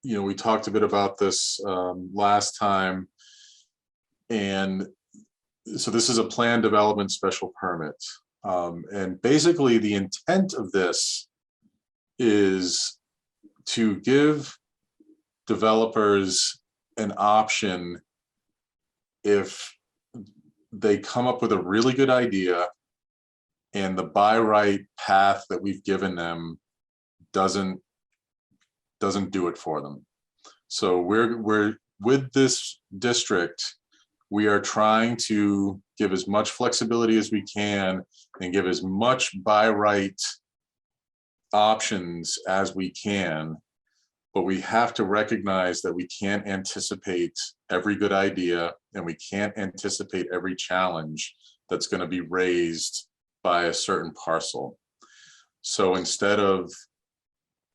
we talked a bit about this last time. And so this is a plan development special permit. And basically the intent of this is to give developers an option if they come up with a really good idea and the by right path that we've given them doesn't do it for them. So we're with this district, we are trying to give as much flexibility as we can and give as much by right options as we can, but we have to recognize that we can't anticipate every good idea and we can't anticipate every challenge that's going to be raised by a certain parcel. So instead of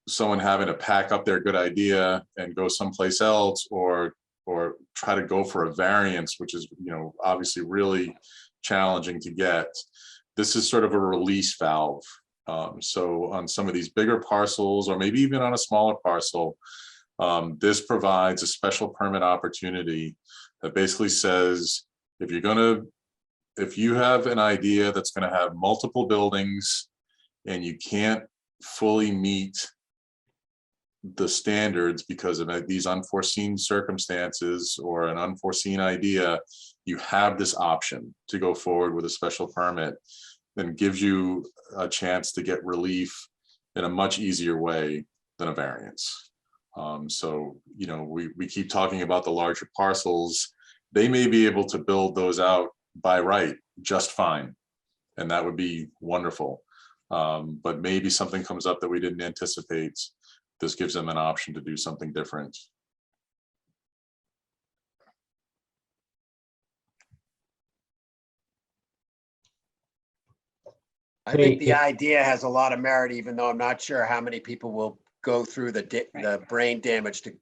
someone having to pack up their good idea and go someplace else, or try to go for a variance, which is, you know, obviously really challenging to get, this is sort of a release valve. So on some of these bigger parcels, or maybe even on a smaller parcel, this provides a special permit opportunity that basically says, if you have an idea that's going to have multiple buildings and you can't fully meet the standards because of these unforeseen circumstances or an unforeseen idea, you have this option to go forward with a special permit, then gives you a chance to get relief in a much easier way than a variance. So, you know, we keep talking about the larger parcels. They may be able to build those out by right just fine, and that would be wonderful. But maybe something comes up that we didn't anticipate. This gives them an option to do something different. I think the idea has a lot of merit, even though I'm not sure how many people will go through the brain damage to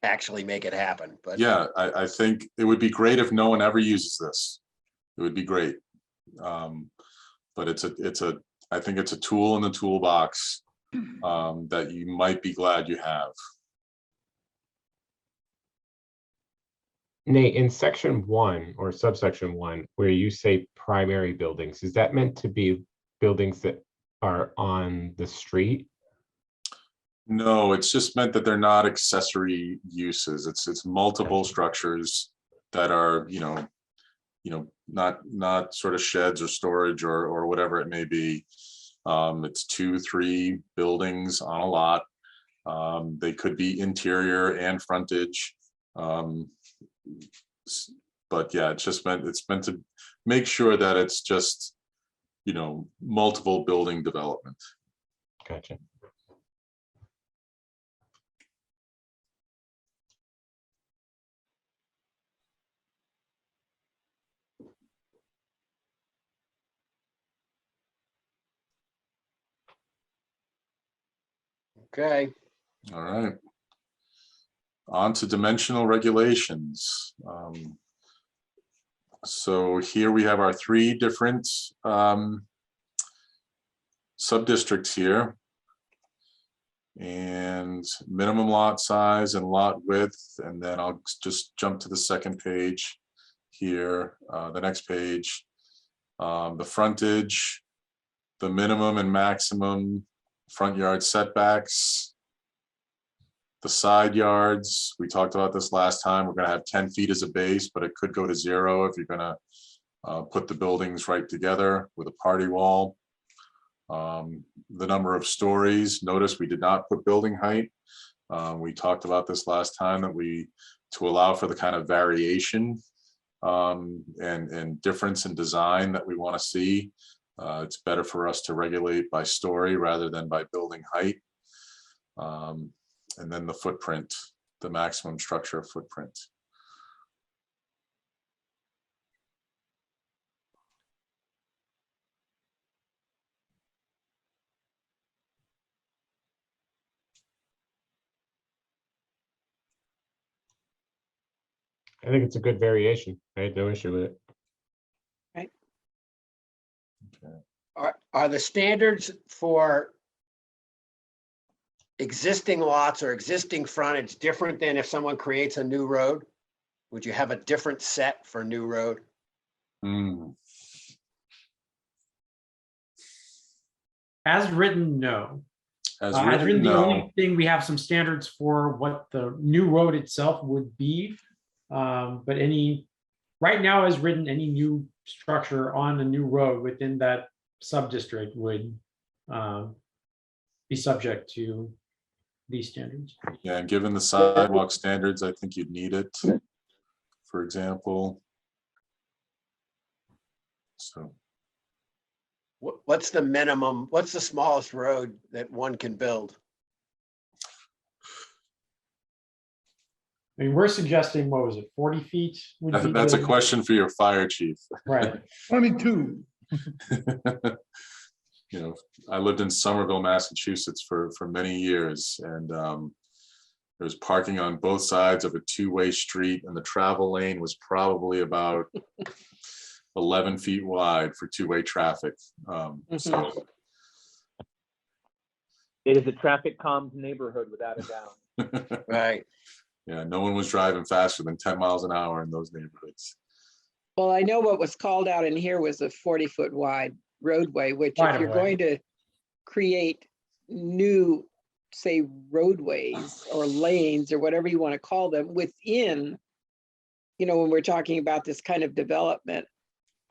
actually make it happen. But yeah, I think it would be great if no one ever uses this. It would be great. But I think it's a tool in the toolbox that you might be glad you have. Nate, in section 1 or subsection 1, where you say primary buildings, is that meant to be buildings that are on the street? No, it's just meant that they're not accessory uses. It's multiple structures that are, you know, not sort of sheds or storage or whatever it may be. It's 2, 3 buildings on a lot. They could be interior and frontage. But yeah, it's meant to make sure that it's just, you know, multiple building development. Gotcha. okay. All right. On to dimensional regulations. So here we have our 3 different subdistricts here, and minimum lot size and lot width. And then I'll just jump to the second page here, the next page, the frontage, the minimum and maximum front yard setbacks, the side yards. We talked about this last time. We're going to have 10 feet as a base, but it could go to 0 if you're going to put the buildings right together with a party wall. The number of stories. Notice we did not put building height. We talked about this last time, that to allow for the kind of variation and difference in design that we want to see. It's better for us to regulate by story rather than by building height. And then the footprint, the maximum structure footprint. I think it's a good variation. I had no issue with it. Right. Okay. Are the standards for existing lots or existing frontage different than if someone creates a new road? Would you have a different set for new road? As written, no. As As written, written, the no. only thing, we have some standards for what the new road itself would be. But right now as written, any new structure on a new road within that sub-district would be subject to these standards. Yeah, and given the sidewalk standards, I think you'd need it, for example. So. What's the minimum, what's the smallest road that one can build? I mean, we're suggesting, what was it, 40 feet? would be That's a the- question for your fire chief. Right. 22. You know, I lived in Somerville, Massachusetts for many years, and there was parking on both sides of a two-way street, and the travel lane was probably about 11 feet wide for two-way traffic. So It is a traffic calmed neighborhood without a doubt. Right. yeah, no one was driving faster than 10 miles an hour in those neighborhoods. Well, I know what was called out in here was a 40-foot wide roadway, which if you're Right-of-way. going to create new, say, roadways or lanes or whatever you want to call them within, when we're talking about this kind of development,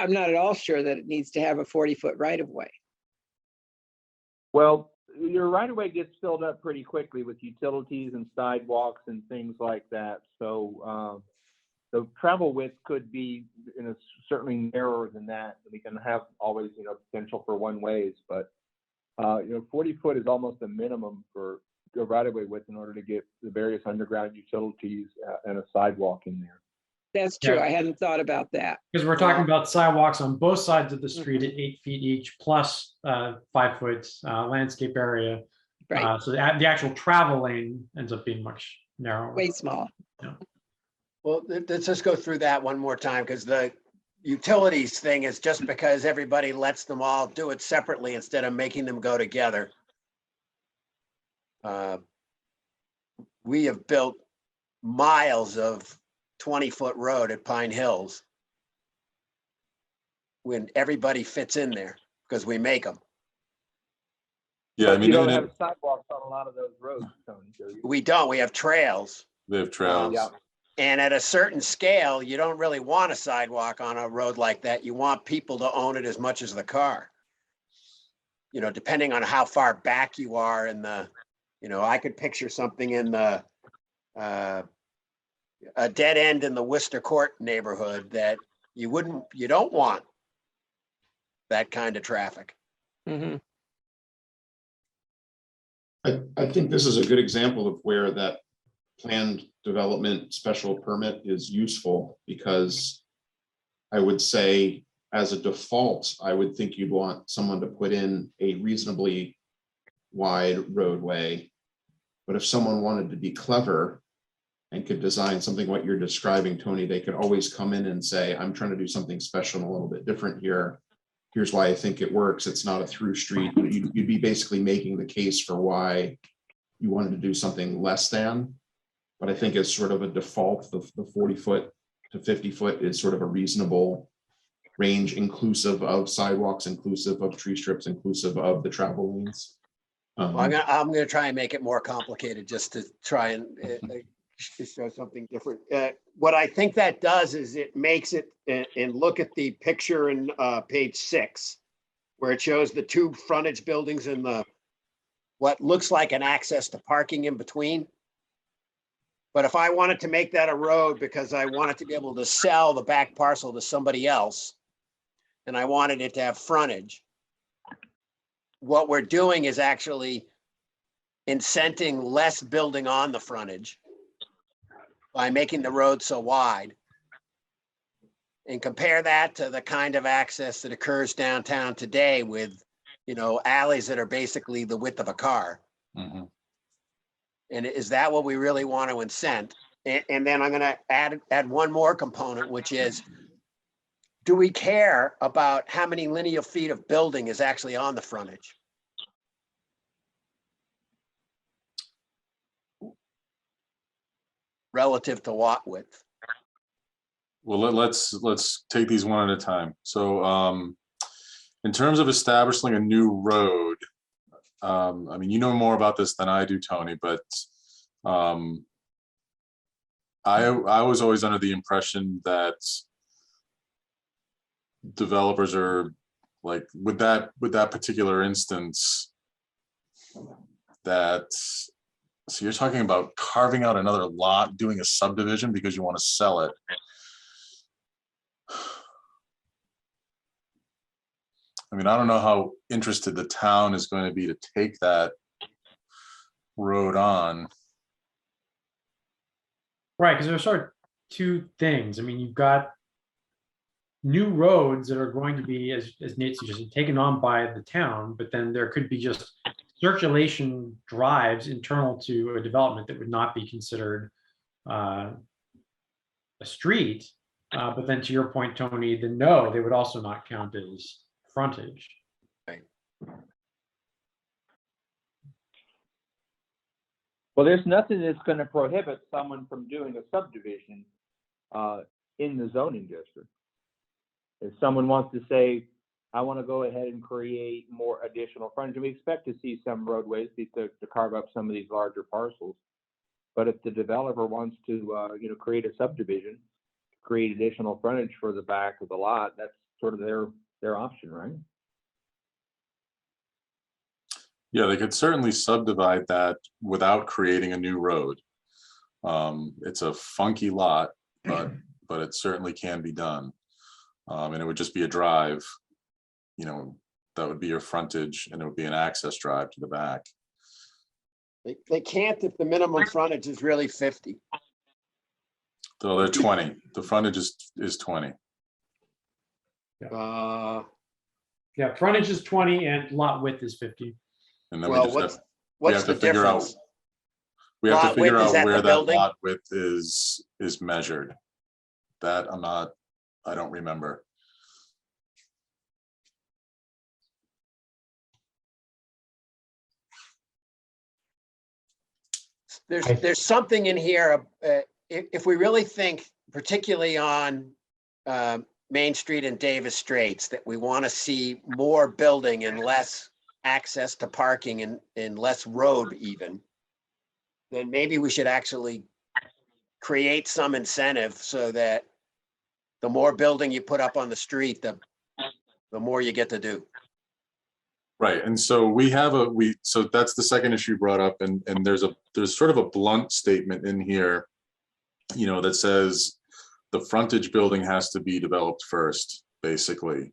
I'm not at all sure that it needs to have a 40-foot right-of-way. Well, your right of way gets filled up pretty quickly with utilities and sidewalks and things like that. So the travel width could be certainly narrower than that. We can have always, potential for one ways, but 40 foot is almost a minimum for the right of way width in order to get the various underground utilities and a sidewalk in there. That's true. Yeah. I hadn't thought about that. Because we're talking about sidewalks on both sides of the street at 8 feet each, plus 5 foot landscape area. Right. So the actual travel lane ends up being much narrower. Way small. Well, let's just go through that one more time, because the utilities thing is just because everybody lets them all do it separately instead of making them go together. We have built miles of 20-foot road at Pine Hills when everybody fits in there because we make them. Yeah, I But mean, you don't have sidewalks on a lot of those roads, Tony, do you? We don't. We have trails. they have trails. Yeah. And at a certain scale, you don't really want a sidewalk on a road like that. You want people to own it as much as the car. Depending on how far back you are in the, I could picture something in the, a dead end in the Worcester Court neighborhood that you don't want that kind of traffic. Mhm. I think this is a good example of where that planned development special permit is useful, because I would say as a default, I would think you'd want someone to put in a reasonably wide roadway. But if someone wanted to be clever and could design something what you're describing, Tony, they could always come in and say, I'm trying to do something special and a little bit different here. Here's why I think it works. It's not a through street. You'd be basically making the case for why you wanted to do something less than. But I think it's sort of a default, the 40 foot to 50 foot is sort of a reasonable range, inclusive of sidewalks, inclusive of tree strips, inclusive of the travel lanes. Well, I'm gonna try and make it more complicated just to try and show something different. What I think that does is it makes it, and look at the picture in page 6, where it shows the two frontage buildings and what looks like an access to parking in between. But if I wanted to make that a road because I wanted to be able to sell the back parcel to somebody else, and I wanted it to have frontage, what we're doing is actually incenting less building on the frontage by making the road so wide. And compare that to the kind of access that occurs downtown today with, alleys that are basically the width of a car. Mhm. And is that what we really want to incent? And then I'm going to add one more component, which is, do we care about how many linear feet of building is actually on the frontage? Relative to lot width. Well, let's take these one at a time. So in terms of establishing a new road, I mean, you know more about this than I do, Tony, but I was always under the impression that developers are like with that particular instance, so you're talking about carving out another lot, doing a subdivision because you want to sell it. I mean, I don't know how interested the town is going to be to take that road on. Right, because there's sort of two things. I mean, you've got new roads that are going to be, as Nate suggested, taken on by the town, but then there could be just circulation drives internal to a development that would not be considered a street. But then to your point, Tony, then no, they would also not count as frontage. Right. Well, there's nothing that's going to prohibit someone from doing a subdivision in the zoning district. If someone wants to say, I want to go ahead and create more additional frontage, we expect to see some roadways to carve up some of these larger parcels. But if the developer wants to, create a subdivision, create additional frontage for the back of the lot, that's sort of their option, right? Yeah, they could certainly subdivide that without creating a new road. It's a funky lot, but it certainly can be done. And it would just be a drive, that would be your frontage, and it would be an access drive to the back. They can't if the minimum frontage is really 50. So they're 20. The frontage is 20. Uh, Yeah, frontage is 20 and lot width is 50. And then well, we what's have the to figure out. difference? We have to Lot figure width is out at the where that building? lot width is measured. That I don't remember. There's something in here, if we really think, particularly on Main Street and Davis Straits, that we want to see more building and less access to parking and less road even, then maybe we should actually create some incentive so that the more building you put up on the street, the more you get to do. Right, and so so that's the second issue you brought up, and there's sort of a blunt statement in here, that says the frontage building has to be developed first, basically.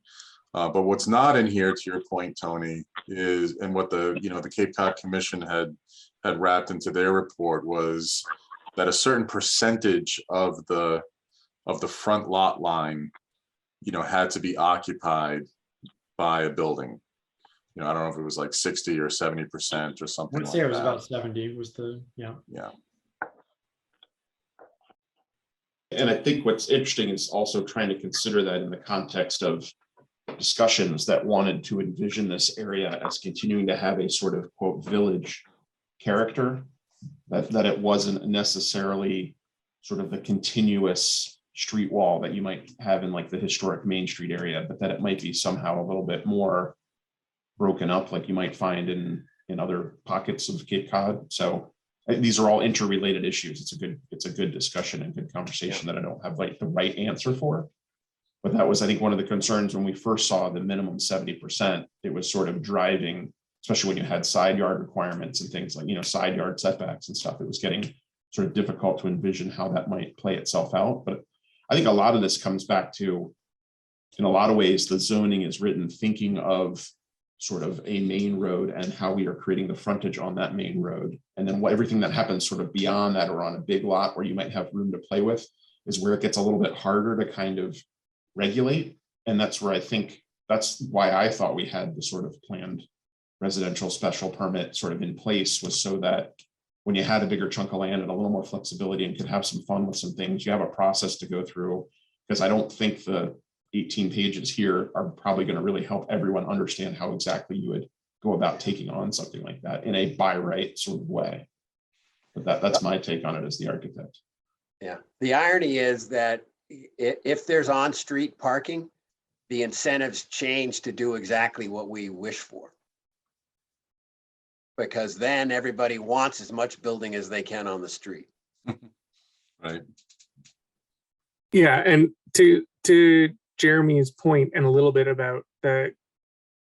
But what's not in here, to your point, Tony, is, and what the Cape Cod Commission had wrapped into their report, was that a certain percentage of the front lot line, had to be occupied by a building. I don't know if it was like 60 or 70% or something I'd like say it was that. about 70 was yeah. And I think what's interesting is also trying to consider that in the context of discussions that wanted to envision this area as continuing to have a sort of quote village character, that it wasn't necessarily sort of the continuous street wall that you might have in like the historic Main Street area, but that it might be somehow a little bit more broken up, like you might find in other pockets of Cape Cod. So these are all interrelated issues. It's a good discussion and good conversation that I don't have like the right answer for. But that was, I think, one of the concerns when we first saw the minimum 70%. It was sort of driving, especially when you had side yard requirements and things like, side yard setbacks and stuff. It was getting sort of difficult to envision how that might play itself out. But I think a lot of this comes back to, in a lot of ways, the zoning is written thinking of sort of a main road and how we are creating the frontage on that main road. And then everything that happens sort of beyond that, or on a big lot where you might have room to play with, is where it gets a little bit harder to kind of regulate. And that's where I think, that's why I thought we had the sort of planned residential special permit sort of in place, was so that when you had a bigger chunk of land and a little more flexibility and could have some fun with some things, you have a process to go through. Because I don't think the 18 pages here are probably going to really help everyone understand how exactly you would go about taking on something like that in a by right sort of way. But that's my take on it as the architect. Yeah, the irony is that if there's on-street parking, the incentives change to do exactly what we wish for. Because then everybody wants as much building as they can on the street. Right. Yeah, and to Jeremy's point, and a little bit about the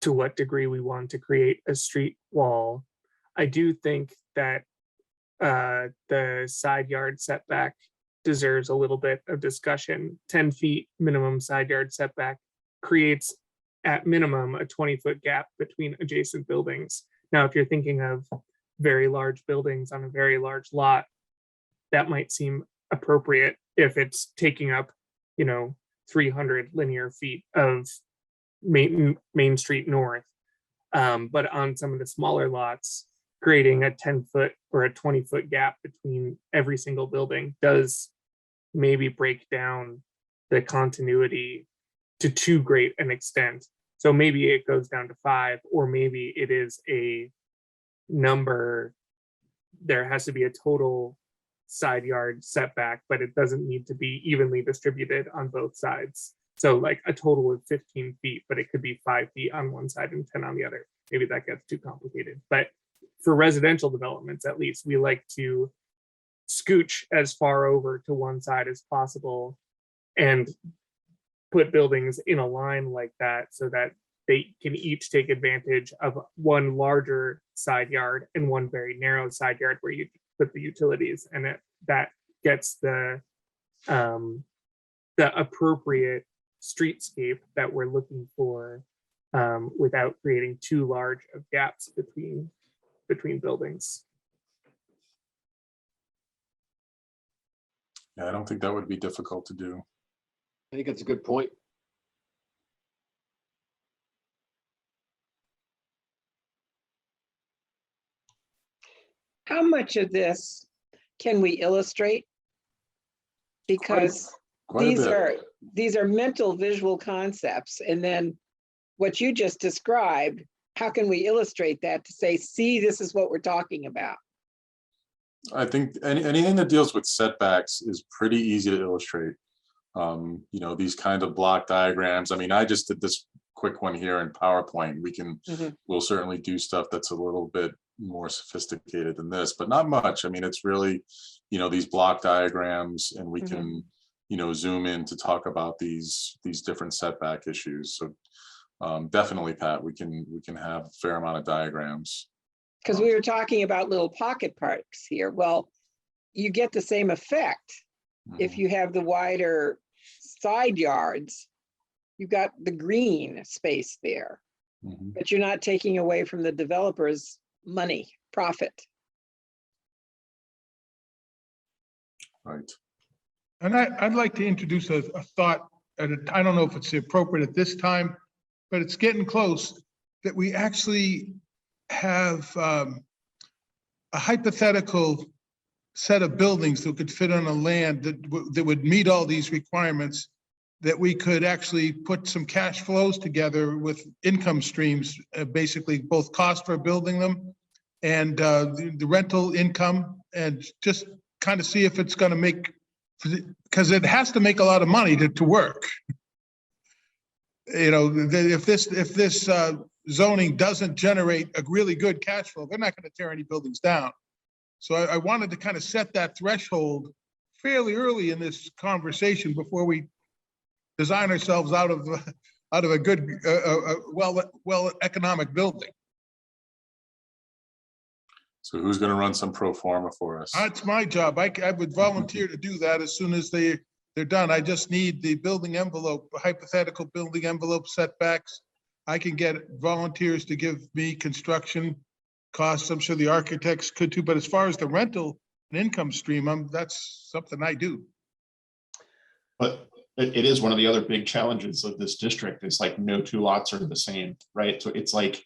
to what degree we want to create a street wall. I do think that the side yard setback deserves a little bit of discussion. 10 feet minimum side yard setback creates at minimum a 20-foot gap between adjacent buildings. Now, if you're thinking of very large buildings on a very large lot, that might seem appropriate if it's taking up, 300 linear feet of Main Street North. But on some of the smaller lots, creating a 10-foot or a 20-foot gap between every single building does maybe break down the continuity to too great an extent. So maybe it goes down to 5, or maybe it is a number. There has to be a total side yard setback, but it doesn't need to be evenly distributed on both sides. So like a total of 15 feet, but it could be 5 feet on one side and 10 on the other. Maybe that gets too complicated. But for residential developments, at least, we like to scooch as far over to one side as possible and put buildings in a line like that so that they can each take advantage of one larger side yard and one very narrow side yard where you put the utilities, and that gets the appropriate streetscape that we're looking for, without creating too large of gaps between buildings. Yeah, I don't think that would be difficult to do. I think that's a good point. How much of this can we illustrate? Because Quite a bit. these are mental visual concepts, and then what you just described, how can we illustrate that to say, see, this is what we're talking about? I think anything that deals with setbacks is pretty easy to illustrate. These kind of block diagrams. I mean, I just did this quick one here in PowerPoint. We'll certainly do stuff that's a little bit more sophisticated than this, but not much. I mean, it's really, these block diagrams, and we can, zoom in to talk about these different setback issues. So definitely, Pat, we can have a fair amount of diagrams. Because we were talking about little pocket parks here. Well, you get the same effect if you have the wider side yards. You've got the green space there, but you're not taking away from the developer's money, profit. Right. And I'd like to introduce a thought, and I don't know if it's appropriate at this time, but it's getting close, that we actually have a hypothetical set of buildings that could fit on a land that would meet all these requirements, that we could actually put some cash flows together with income streams, basically both cost for building them and the rental income, and just kind of see if it's going to make, because it has to make a lot of money to work. If this zoning doesn't generate a really good cash flow, they're not going to tear any buildings down. So I wanted to kind of set that threshold fairly early in this conversation before we design ourselves out of a good, well economic building. So who's going to run some pro forma for us? That's my job. I would volunteer to do that as soon as they're done. I just need the building envelope, hypothetical building envelope setbacks. I can get volunteers to give me construction costs. I'm sure the architects could too, but as far as the rental and income stream, that's something I do. But it is one of the other big challenges of this district. It's like no two lots are the same, right? So it's like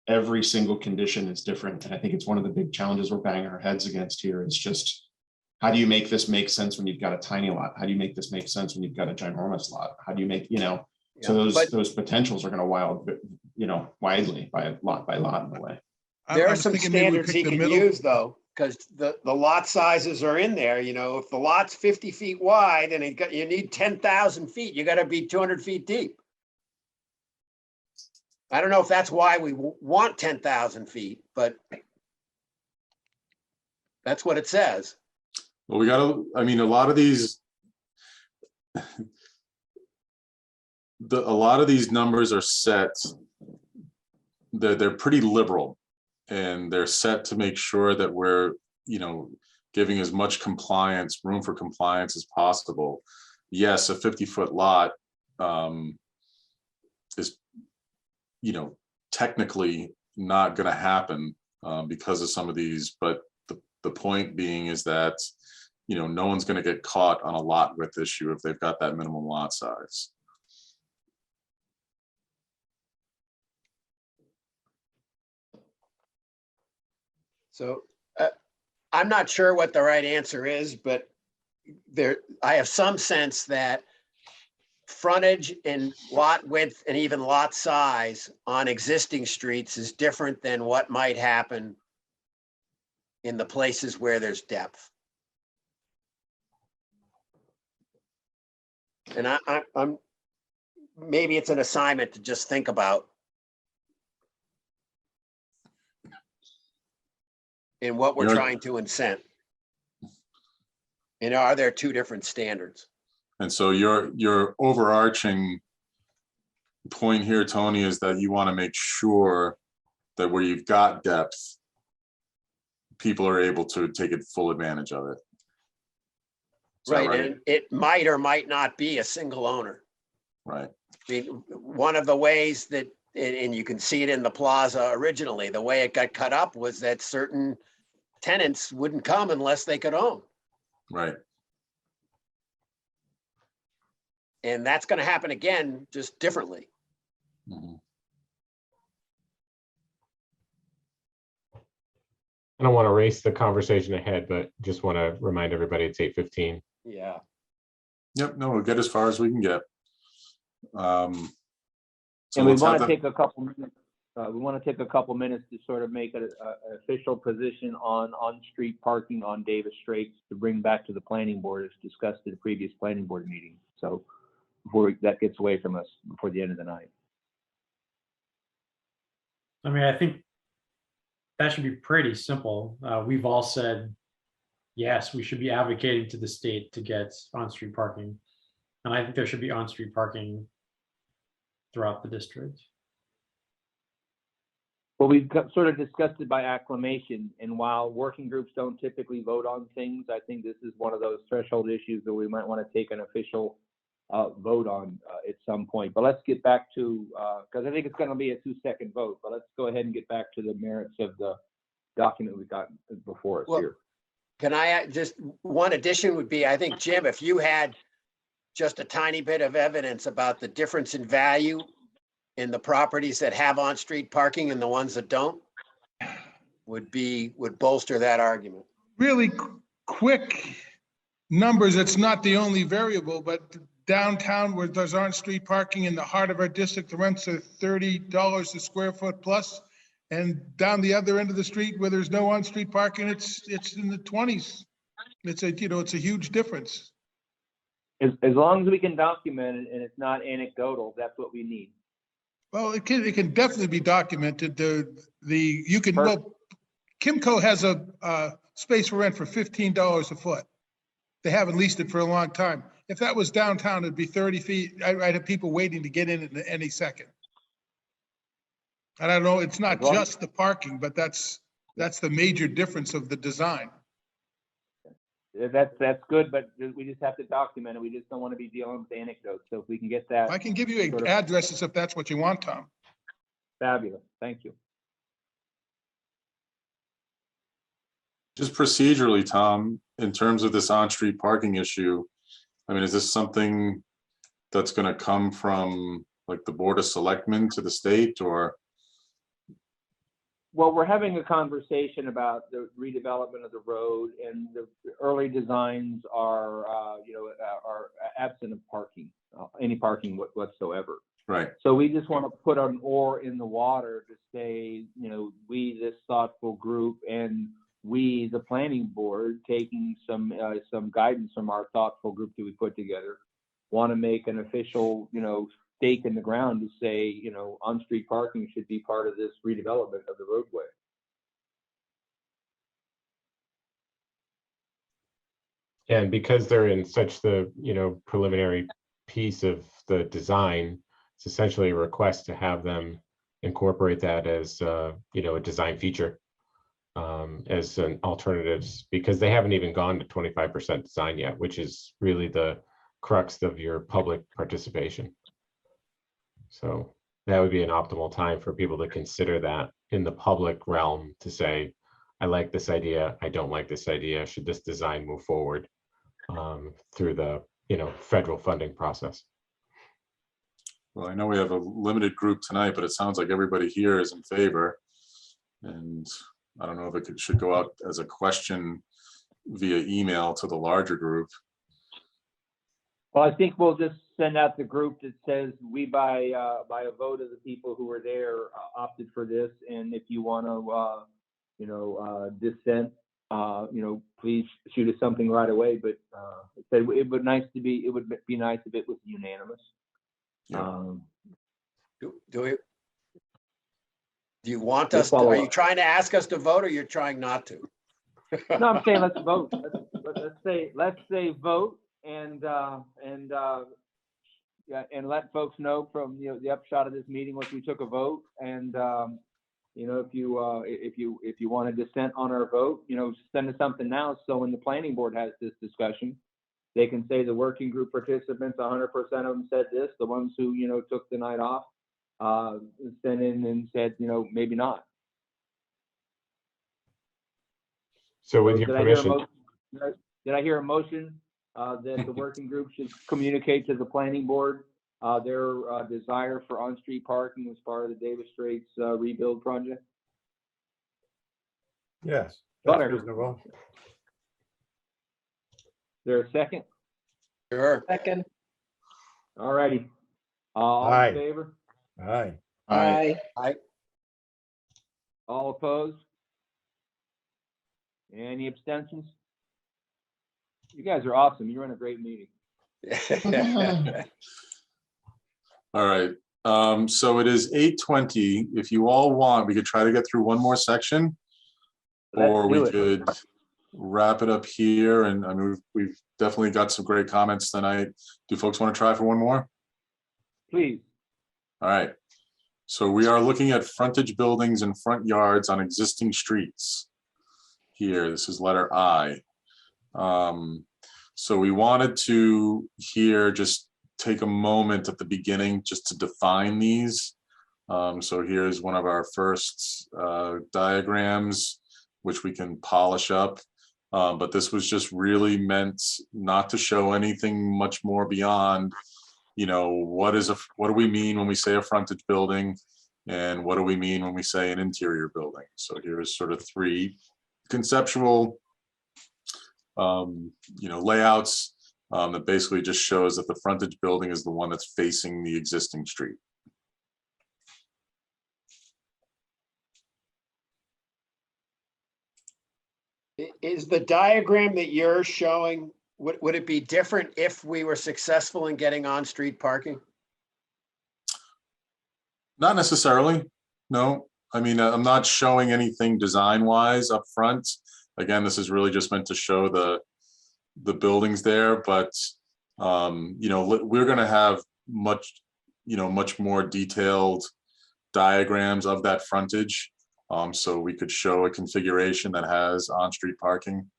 every single condition is different. And I think it's one of the big challenges we're banging our heads against here. It's just, how do you make this make sense when you've got a tiny lot? How do you make this make sense when you've got a ginormous lot? How do you make, so those potentials are going to widely by lot in a way. There are some standards he can use though, because the lot sizes are in there. If the lot's 50 feet wide and you need 10,000 feet, you got to be 200 feet deep. I don't know if that's why we want 10,000 feet, but that's what it says. Well, a lot of these, a lot of these numbers are set they're pretty liberal, and they're set to make sure that we're, you know, giving as much compliance, room for compliance as possible. Yes, a 50-foot lot is, you know, technically not going to happen because of some of these, but the point being is that, you know, no one's going to get caught on a lot width issue if they've got that minimum lot size. So I'm not sure what the right answer is, but I have some sense that frontage and lot width and even lot size on existing streets is different than what might happen in the places where there's depth. And I'm maybe it's an assignment to just think about in what we're trying to incent. And are there two different standards? And so your overarching point here, Tony, is that you want to make sure that where you've got depth, people are able to take full advantage of it. Is that Right, and it might or might not be a single owner. Right. I mean, one of the ways that, and you can see it in the plaza originally, the way it got cut up was that certain tenants wouldn't come unless they could own. Right. And that's going to happen again, just differently. Mhm. I don't want to race the conversation ahead, but just want to remind everybody it's 8:15. Yeah. Yep. No, we'll get as far as we can get. So And we let's want have to the- take a couple minutes. We want to take a couple minutes to sort of make an official position on street parking on Davis Straits to bring back to the planning board as discussed in the previous planning board meeting. So before that gets away from us before the end of the night. I mean, I think that should be pretty simple. We've all said, yes, we should be advocating to the state to get on-street parking. And I think there should be on-street parking throughout the district. Well, we've sort of discussed it by acclamation, and while working groups don't typically vote on things, I think this is one of those threshold issues that we might want to take an official vote on at some point. But let's get back to, because I think it's going to be a 2-second vote, but let's go ahead and get back to the merits of the document we've got before us here. Can I just, one addition would be, I think, Jim, if you had just a tiny bit of evidence about the difference in value in the properties that have on-street parking and the ones that don't, would bolster that argument. Really quick numbers, it's not the only variable, but downtown where there's on-street parking in the heart of our district, the rents are $30 a square foot plus. And down the other end of the street where there's no on-street parking, it's in the 20s. It's a huge difference. As long as we can document it and it's not anecdotal, that's what we need. Well, it can definitely be documented. Kimco has a space for rent for $15 a foot. They haven't leased it for a long time. If that was downtown, it'd be 30 feet. I'd have people waiting to get in any second. I don't know, it's not just the parking, but that's the major difference of the design. That's good, but we just have to document it. We just don't want to be dealing with anecdotes. So if we can get that. I can give you addresses if that's what you want, Tom. Fabulous. Thank you. Just procedurally, Tom, in terms of this on-street parking issue, I mean, is this something that's going to come from like the Board of Selectmen to the state, or? Well, we're having a conversation about the redevelopment of the road, and the early designs are absent of parking, any parking whatsoever. Right. So we just want to put an oar in the water to say, we, this thoughtful group, and we, the planning board, taking some guidance from our thoughtful group that we put together, want to make an official, stake in the ground to say, on-street parking should be part of this redevelopment of the roadway. And because they're in such the, preliminary piece of the design, it's essentially a request to have them incorporate that as, you know, a design feature as an alternatives, because they haven't even gone to 25% design yet, which is really the crux of your public participation. So that would be an optimal time for people to consider that in the public realm, to say, I like this idea, I don't like this idea, should this design move forward through the, you know, federal funding process. Well, I know we have a limited group tonight, but it sounds like everybody here is in favor. And I don't know if it should go out as a question via email to the larger group. Well, I think we'll just send out the group that says we by a vote of the people who were there opted for this. And if you want to, you know, dissent, you know, please shoot us something right away. But it would be nice if it was unanimous. Yeah. Do you want us to, are you trying to ask us to vote, or you're trying not to? No, I'm saying let's vote. Let's say vote and yeah, and let folks know from, you know, the upshot of this meeting was we took a vote, and you know, if you want to dissent on our vote, you know, send us something now, so when the planning board has this discussion, they can say the working group participants, 100% of them said this. The ones who, you know, took the night off, sent in and said, you know, maybe not. So with your permission. Did I hear a motion that the working group should communicate to the planning board their desire for on-street parking as part of the Davis Straits rebuild project? Yes, Thought that's I heard. reasonable. Is there a second? Sure. Second. All righty. All Aye. in favor? Aye. Aye. All opposed? Any abstentions? You guys are awesome. You run a great meeting. All right. So it is 8:20. If you all want, we could try to get through one more section, or we could wrap it up here. And I mean, we've definitely got some great comments tonight. Do folks want to try for one more? Please. All right. So we are looking at frontage buildings and front yards on existing streets. Here, this is letter I. So we wanted to here just take a moment at the beginning just to define these. So here's one of our first diagrams, which we can polish up. But this was just really meant not to show anything much more beyond, you know, what do we mean when we say a frontage building, and what do we mean when we say an interior building? So here's sort of three conceptual, you know, layouts that basically just shows that the frontage building is the one that's facing the existing street. Is the diagram that you're showing, would it be different if we were successful in getting on-street parking? Not necessarily, no. I mean, I'm not showing anything design-wise up front. Again, this is really just meant to show the buildings there, but you know, we're going to have much more detailed diagrams of that frontage. So we could show a configuration that has on-street parking.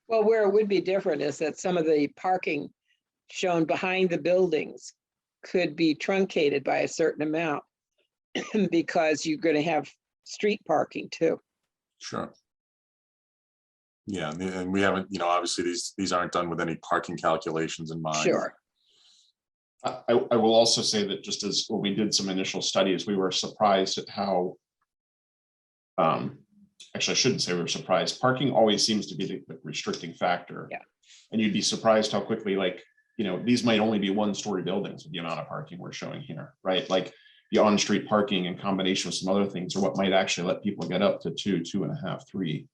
Well, where it would be different is that some of the parking shown behind the buildings could be truncated by a certain amount because you're going to have street parking too. Sure. Yeah, and we haven't, you know, obviously these aren't done with any parking calculations in mind. Sure. I will also say that just as when we did some initial studies, we were surprised at how, actually I shouldn't say we were surprised. Parking always seems to be the restricting factor. Yeah. And you'd be surprised how quickly, like, you know, these might only be one-story buildings with the amount of parking we're showing here, right? Like the on-street parking in combination with some other things are what might actually let people get up to 2.5, 3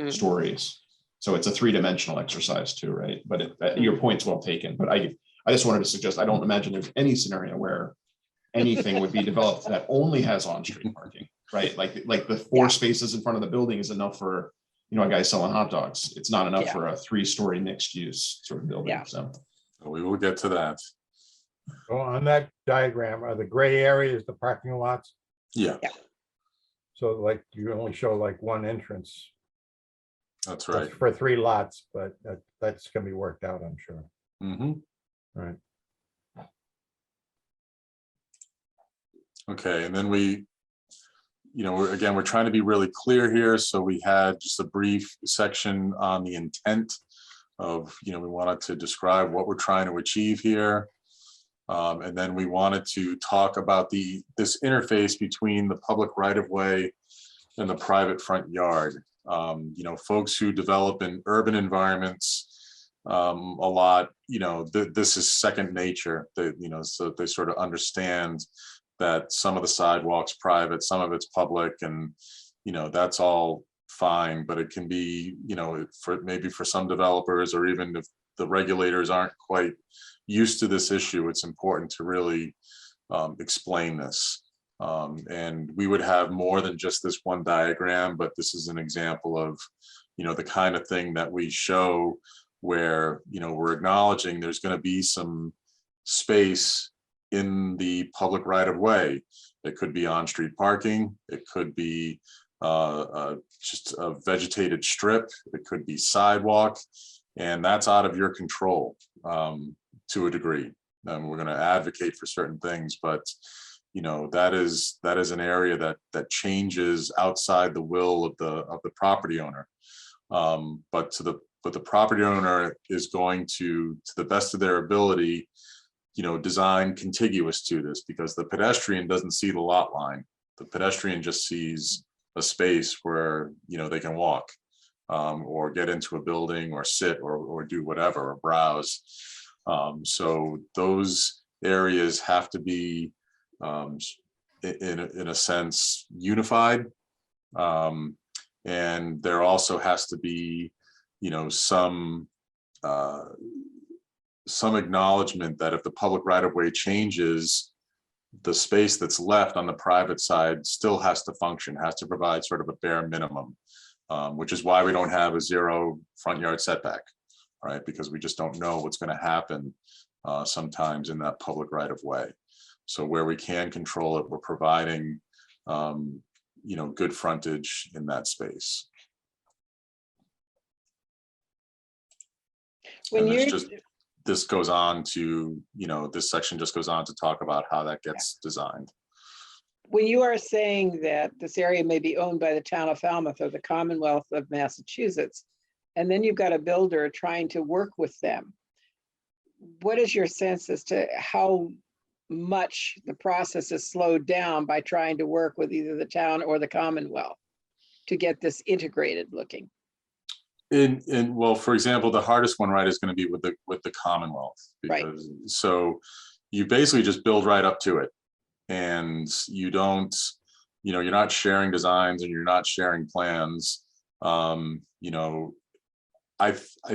stories. So it's a three-dimensional exercise too, right? But your point's well taken. But I just wanted to suggest, I don't imagine there's any scenario where anything would be developed that only has on-street parking, right? Like the 4 spaces in front of the building is enough for, you know, a guy selling hot dogs. It's not enough for a 3-story mixed use sort of building. Yeah. So We will get to that. Well, on that diagram, are the gray areas the parking lots? Yeah, So like you only show like one entrance. that's That's right. for 3 lots, but that's gonna be worked out, I'm sure. Mhm. Right. Okay, and then we, we're trying to be really clear here. So we had just a brief section on the intent of, we wanted to describe what we're trying to achieve here. And then we wanted to talk about this interface between the public right-of-way and the private front yard. Folks who develop in urban environments a lot, this is second nature. So they sort of understand that some of the sidewalks private, some of it's public, and that's all fine. But it can be, for some developers, or even if the regulators aren't quite used to this issue, it's important to really explain this. And we would have more than just this one diagram, but this is an example of, the kind of thing that we show where, we're acknowledging there's going to be some space in the public right of way. It could be on-street parking. It could be just a vegetated strip. It could be sidewalk, and that's out of your control to a degree. We're going to advocate for certain things, but that is an area that changes outside the will of the property owner. But the property owner is going to the best of their ability, design contiguous to this, because the pedestrian doesn't see the lot line. The pedestrian just sees a space where, they can walk or get into a building or sit or do whatever, or browse. So those areas have to be, in a sense, unified. And there also has to be, some acknowledgement that if the public right-of-way changes, the space that's left on the private side still has to function, has to provide sort of a bare minimum, which is why we don't have a 0 front yard setback, right? Because we just don't know what's going to happen sometimes in that public right-of-way. So where we can control it, we're providing, good frontage in that space. When And you, this goes on to, this section just goes on to talk about how that gets designed. when you are saying that this area may be owned by the town of Falmouth or the Commonwealth of Massachusetts, and then you've got a builder trying to work with them, what is your sense as to how much the process is slowed down by trying to work with either the town or the Commonwealth to get this integrated looking? Well, for example, the hardest one, right, is going to be with the Commonwealth, because so you basically just build right up to it, and you don't, you're not sharing designs and you're not sharing plans. I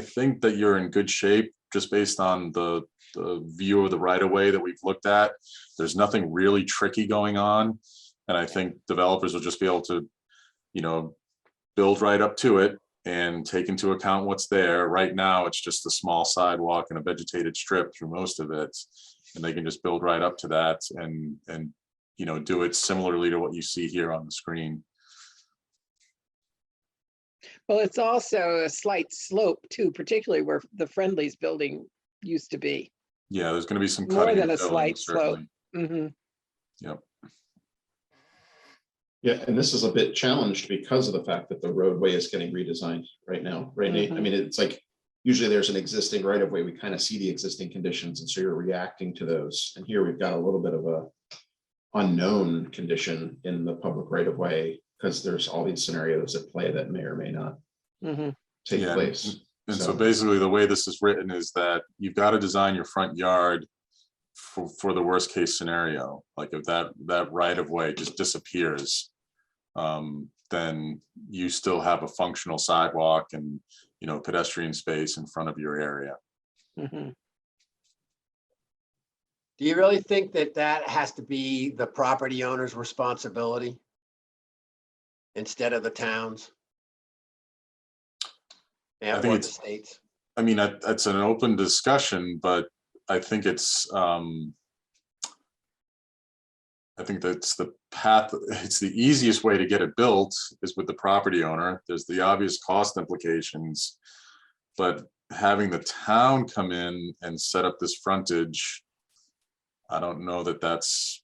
think that you're in good shape just based on the view of the right of way that we've looked at. There's nothing really tricky going on, and I think developers will just be able to, build right up to it and take into account what's there. Right now, it's just a small sidewalk and a vegetated strip through most of it, and they can just build right up to that and do it similarly to what you see here on the screen. Well, it's also a slight slope too, particularly where the Friendly's building used to be. Yeah, there's going to be some More cutting than and a filling, slight slope. certainly. Mhm. Yep. Yeah, and this is a bit challenged because of the fact that the roadway is getting redesigned right now, right, Nate? I mean, it's like, usually there's an existing right of way, we kind of see the existing conditions, and so you're reacting to those. And here we've got a little bit of a unknown condition in the public right of way, because there's all these scenarios at play that may or may not take Yeah, place. And so basically the way this is written is that you've got to design your front yard for the worst case scenario. Like if that right of way just disappears, then you still have a functional sidewalk and, pedestrian space in front of your area. Do you really think that has to be the property owner's responsibility instead of the town's? I And think or the it's- states? I mean, that's an open discussion, but I think it's, I think that's the path. It's the easiest way to get it built is with the property owner. There's the obvious cost implications, but having the town come in and set up this frontage, I don't know that that's,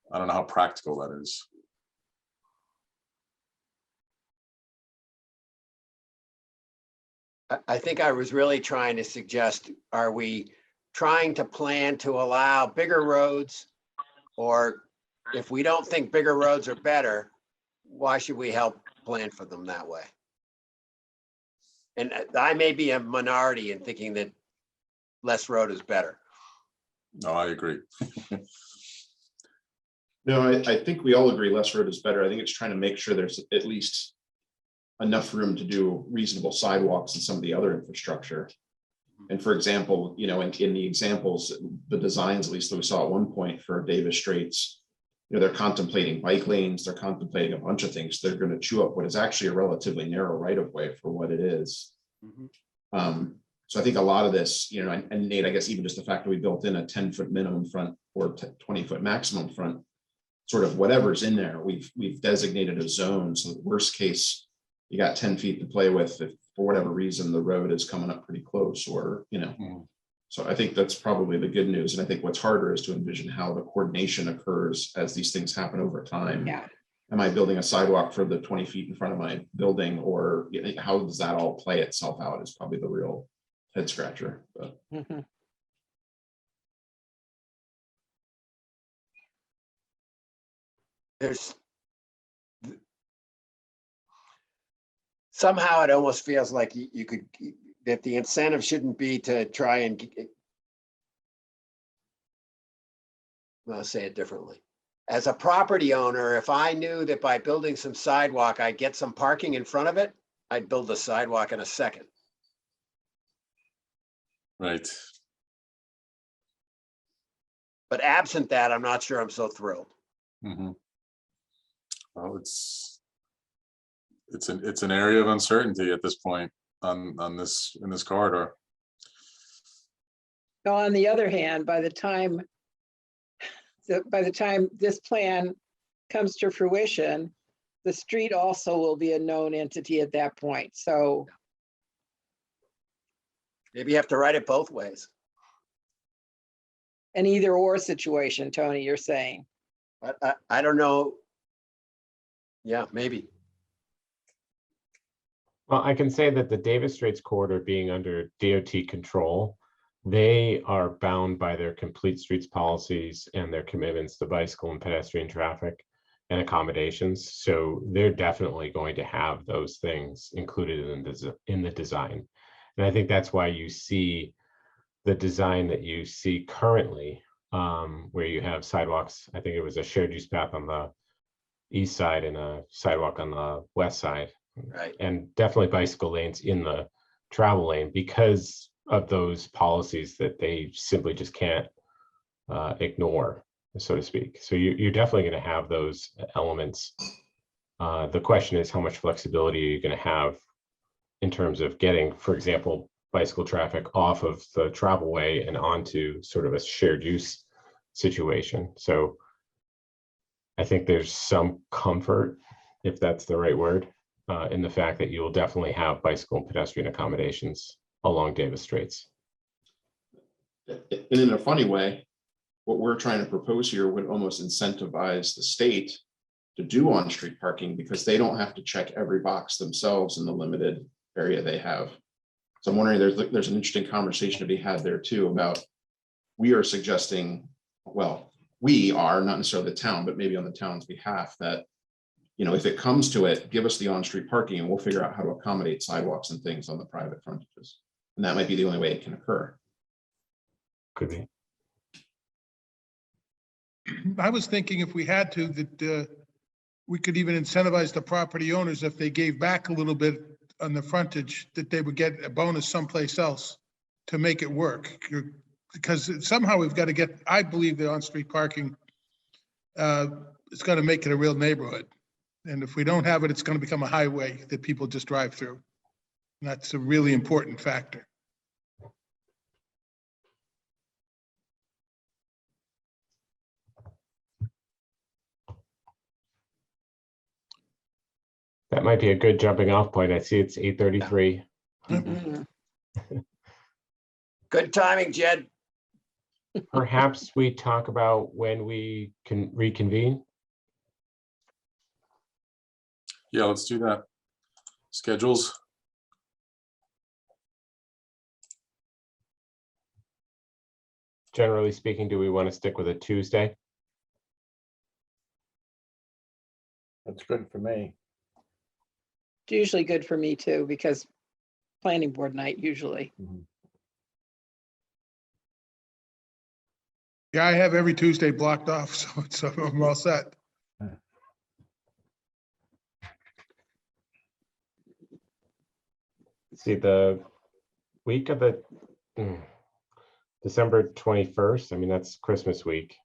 I don't know how practical that is. I think I was really trying to suggest, are we trying to plan to allow bigger roads? Or if we don't think bigger roads are better, why should we help plan for them that way? And I may be a minority in thinking that less road is better. No, I agree. No, I think we all agree less road is better. I think it's trying to make sure there's at least enough room to do reasonable sidewalks and some of the other infrastructure. And for example, you know, in the examples, the designs, at least that we saw at one point for Davis Straits, you know, they're contemplating bike lanes, they're contemplating a bunch of things. They're going to chew up what is actually a relatively narrow right of way for what it is. So I think a lot of this, you know, and Nate, I guess even just the fact that we built in a 10-foot minimum front or 20-foot maximum front, sort of whatever's in there, we've designated a zone. So the worst case, you got 10 feet to play with if for whatever reason the road is coming up pretty close, or, you know. So I think that's probably the good news. And I think what's harder is to envision how the coordination occurs as these things happen over time. Yeah. Am I building a sidewalk for the 20 feet in front of my building, or how does that all play itself out is probably the real head scratcher. But There's somehow it almost feels like you could, that the incentive shouldn't be to try and, I'll say it differently. As a property owner, if I knew that by building some sidewalk, I'd get some parking in front of it, I'd build the sidewalk in a second. Right. But absent that, I'm not sure I'm so thrilled. Well, it's an area of uncertainty at this point in this corridor. Now, on the other hand, by the time this plan comes to fruition, the street also will be a known entity at that point. So Maybe you have to write it both ways. an either or situation, Tony, you're saying. I don't know. Yeah, maybe. Well, I can say that the Davis Straits corridor being under DOT control, they are bound by their complete streets policies and their commitments to bicycle and pedestrian traffic and accommodations. So they're definitely going to have those things included in the design. And I think that's why you see the design that you see currently, where you have sidewalks. I think it was a shared use path on the east side and a sidewalk on the west side. Right. And definitely bicycle lanes in the travel lane because of those policies that they simply just can't ignore, so to speak. So you're definitely going to have those elements. The question is, how much flexibility are you going to have in terms of getting, for example, bicycle traffic off of the travel way and onto sort of a shared use situation. So I think there's some comfort, if that's the right word, in the fact that you will definitely have bicycle and pedestrian accommodations along Davis Straits. and in a funny way, what we're trying to propose here would almost incentivize the state to do on-street parking because they don't have to check every box themselves in the limited area they have. So I'm wondering, there's an interesting conversation to be had there too about, we are suggesting, well, we are not necessarily the town, but maybe on the town's behalf, that, you know, if it comes to it, give us the on-street parking and we'll figure out how to accommodate sidewalks and things on the private frontages. And that might be the only way it can occur. Could be. I was thinking if we had to, that we could even incentivize the property owners if they gave back a little bit on the frontage, that they would get a bonus someplace else to make it work. Because somehow we've got to get, I believe that on-street parking is going to make it a real neighborhood. And if we don't have it, it's going to become a highway that people just drive through. And that's a really important factor. That might be a good jumping off point. I see it's 8:33. Mhm. Good timing, Jed. Perhaps we talk about when we can reconvene. Yeah, let's do that. Schedules. Generally speaking, do we want to stick with a Tuesday? That's good for me. It's usually good for me too, because planning board night usually. Yeah, I have every Tuesday blocked off, so I'm all set. See, the week of the December 21st, I mean, that's Christmas week.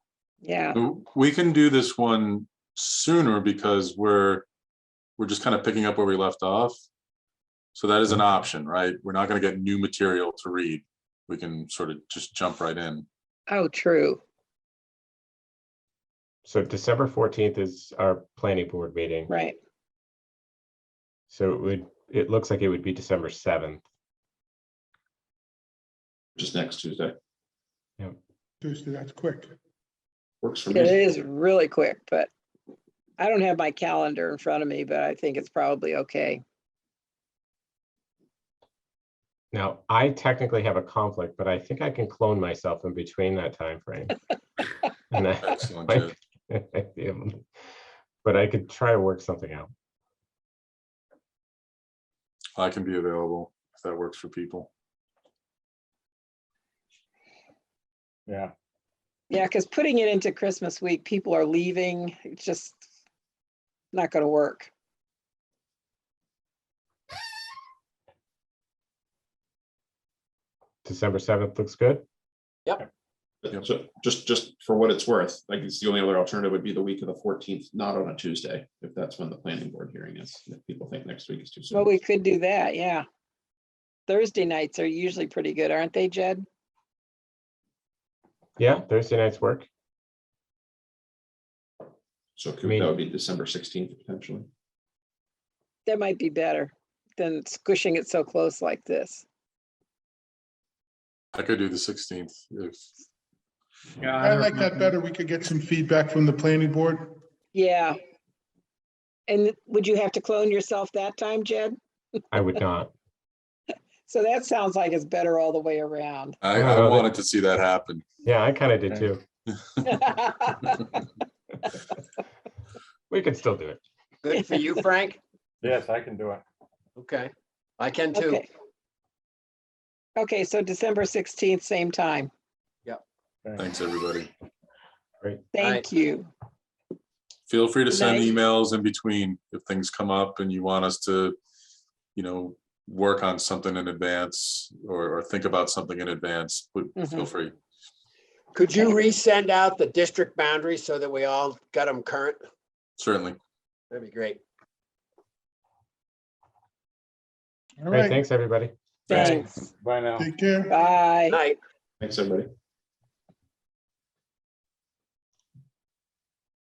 Yeah, We can do this one sooner because we're just kind of picking up where we left off. So that is an option, right? We're not going to get new material to read. We can sort of just jump right in. oh, true. So December 14th is our planning board meeting. Right. So it looks like it would be December 7th. Just next Tuesday. Tuesday, that's quick. Works for It me. is really quick, but I don't have my calendar in front of me, but I think it's probably okay. Now, I technically have a conflict, but I think I can clone myself in between that time frame. And that Excellent, might Jed. be able to- but I could try to work something out. I can be available if that works for people. Yeah, Yeah, because putting it into Christmas week, people are leaving. It's just not going to work. December 7th looks good. Yep. So just for what it's worth, like it's the only other alternative would be the week of the 14th, not on a Tuesday, if that's when the planning board hearing is. If people think next week is too soon. Well, we could do that. Yeah. Thursday nights are usually pretty good, aren't they, Jed? Yeah, Thursday nights work. So I mean- that would be December 16th potentially. That might be better than squishing it so close like this. I could do the 16th if Yeah, I like that better. We could get some feedback from the planning board. Yeah. And would you have to clone yourself that time, Jed? I would not. So that sounds like it's better all the way around. I Oh, no, wanted to see that happen. Yeah, I kind of did too. We could still do it. Good for you, Frank? yes, I can do it. Okay, I can too. Okay. Okay, so December 16th, same time. Thanks, everybody. Thank you. Feel free to send Nice. emails in between if things come up and you want us to, work on something in advance or think about something in advance, feel free. Could you resend out the district boundaries so that we all got them current? Certainly. That'd be great. All All right, right, thanks, everybody. Thanks. Bye now. take care. Bye. Night. Thanks, everybody.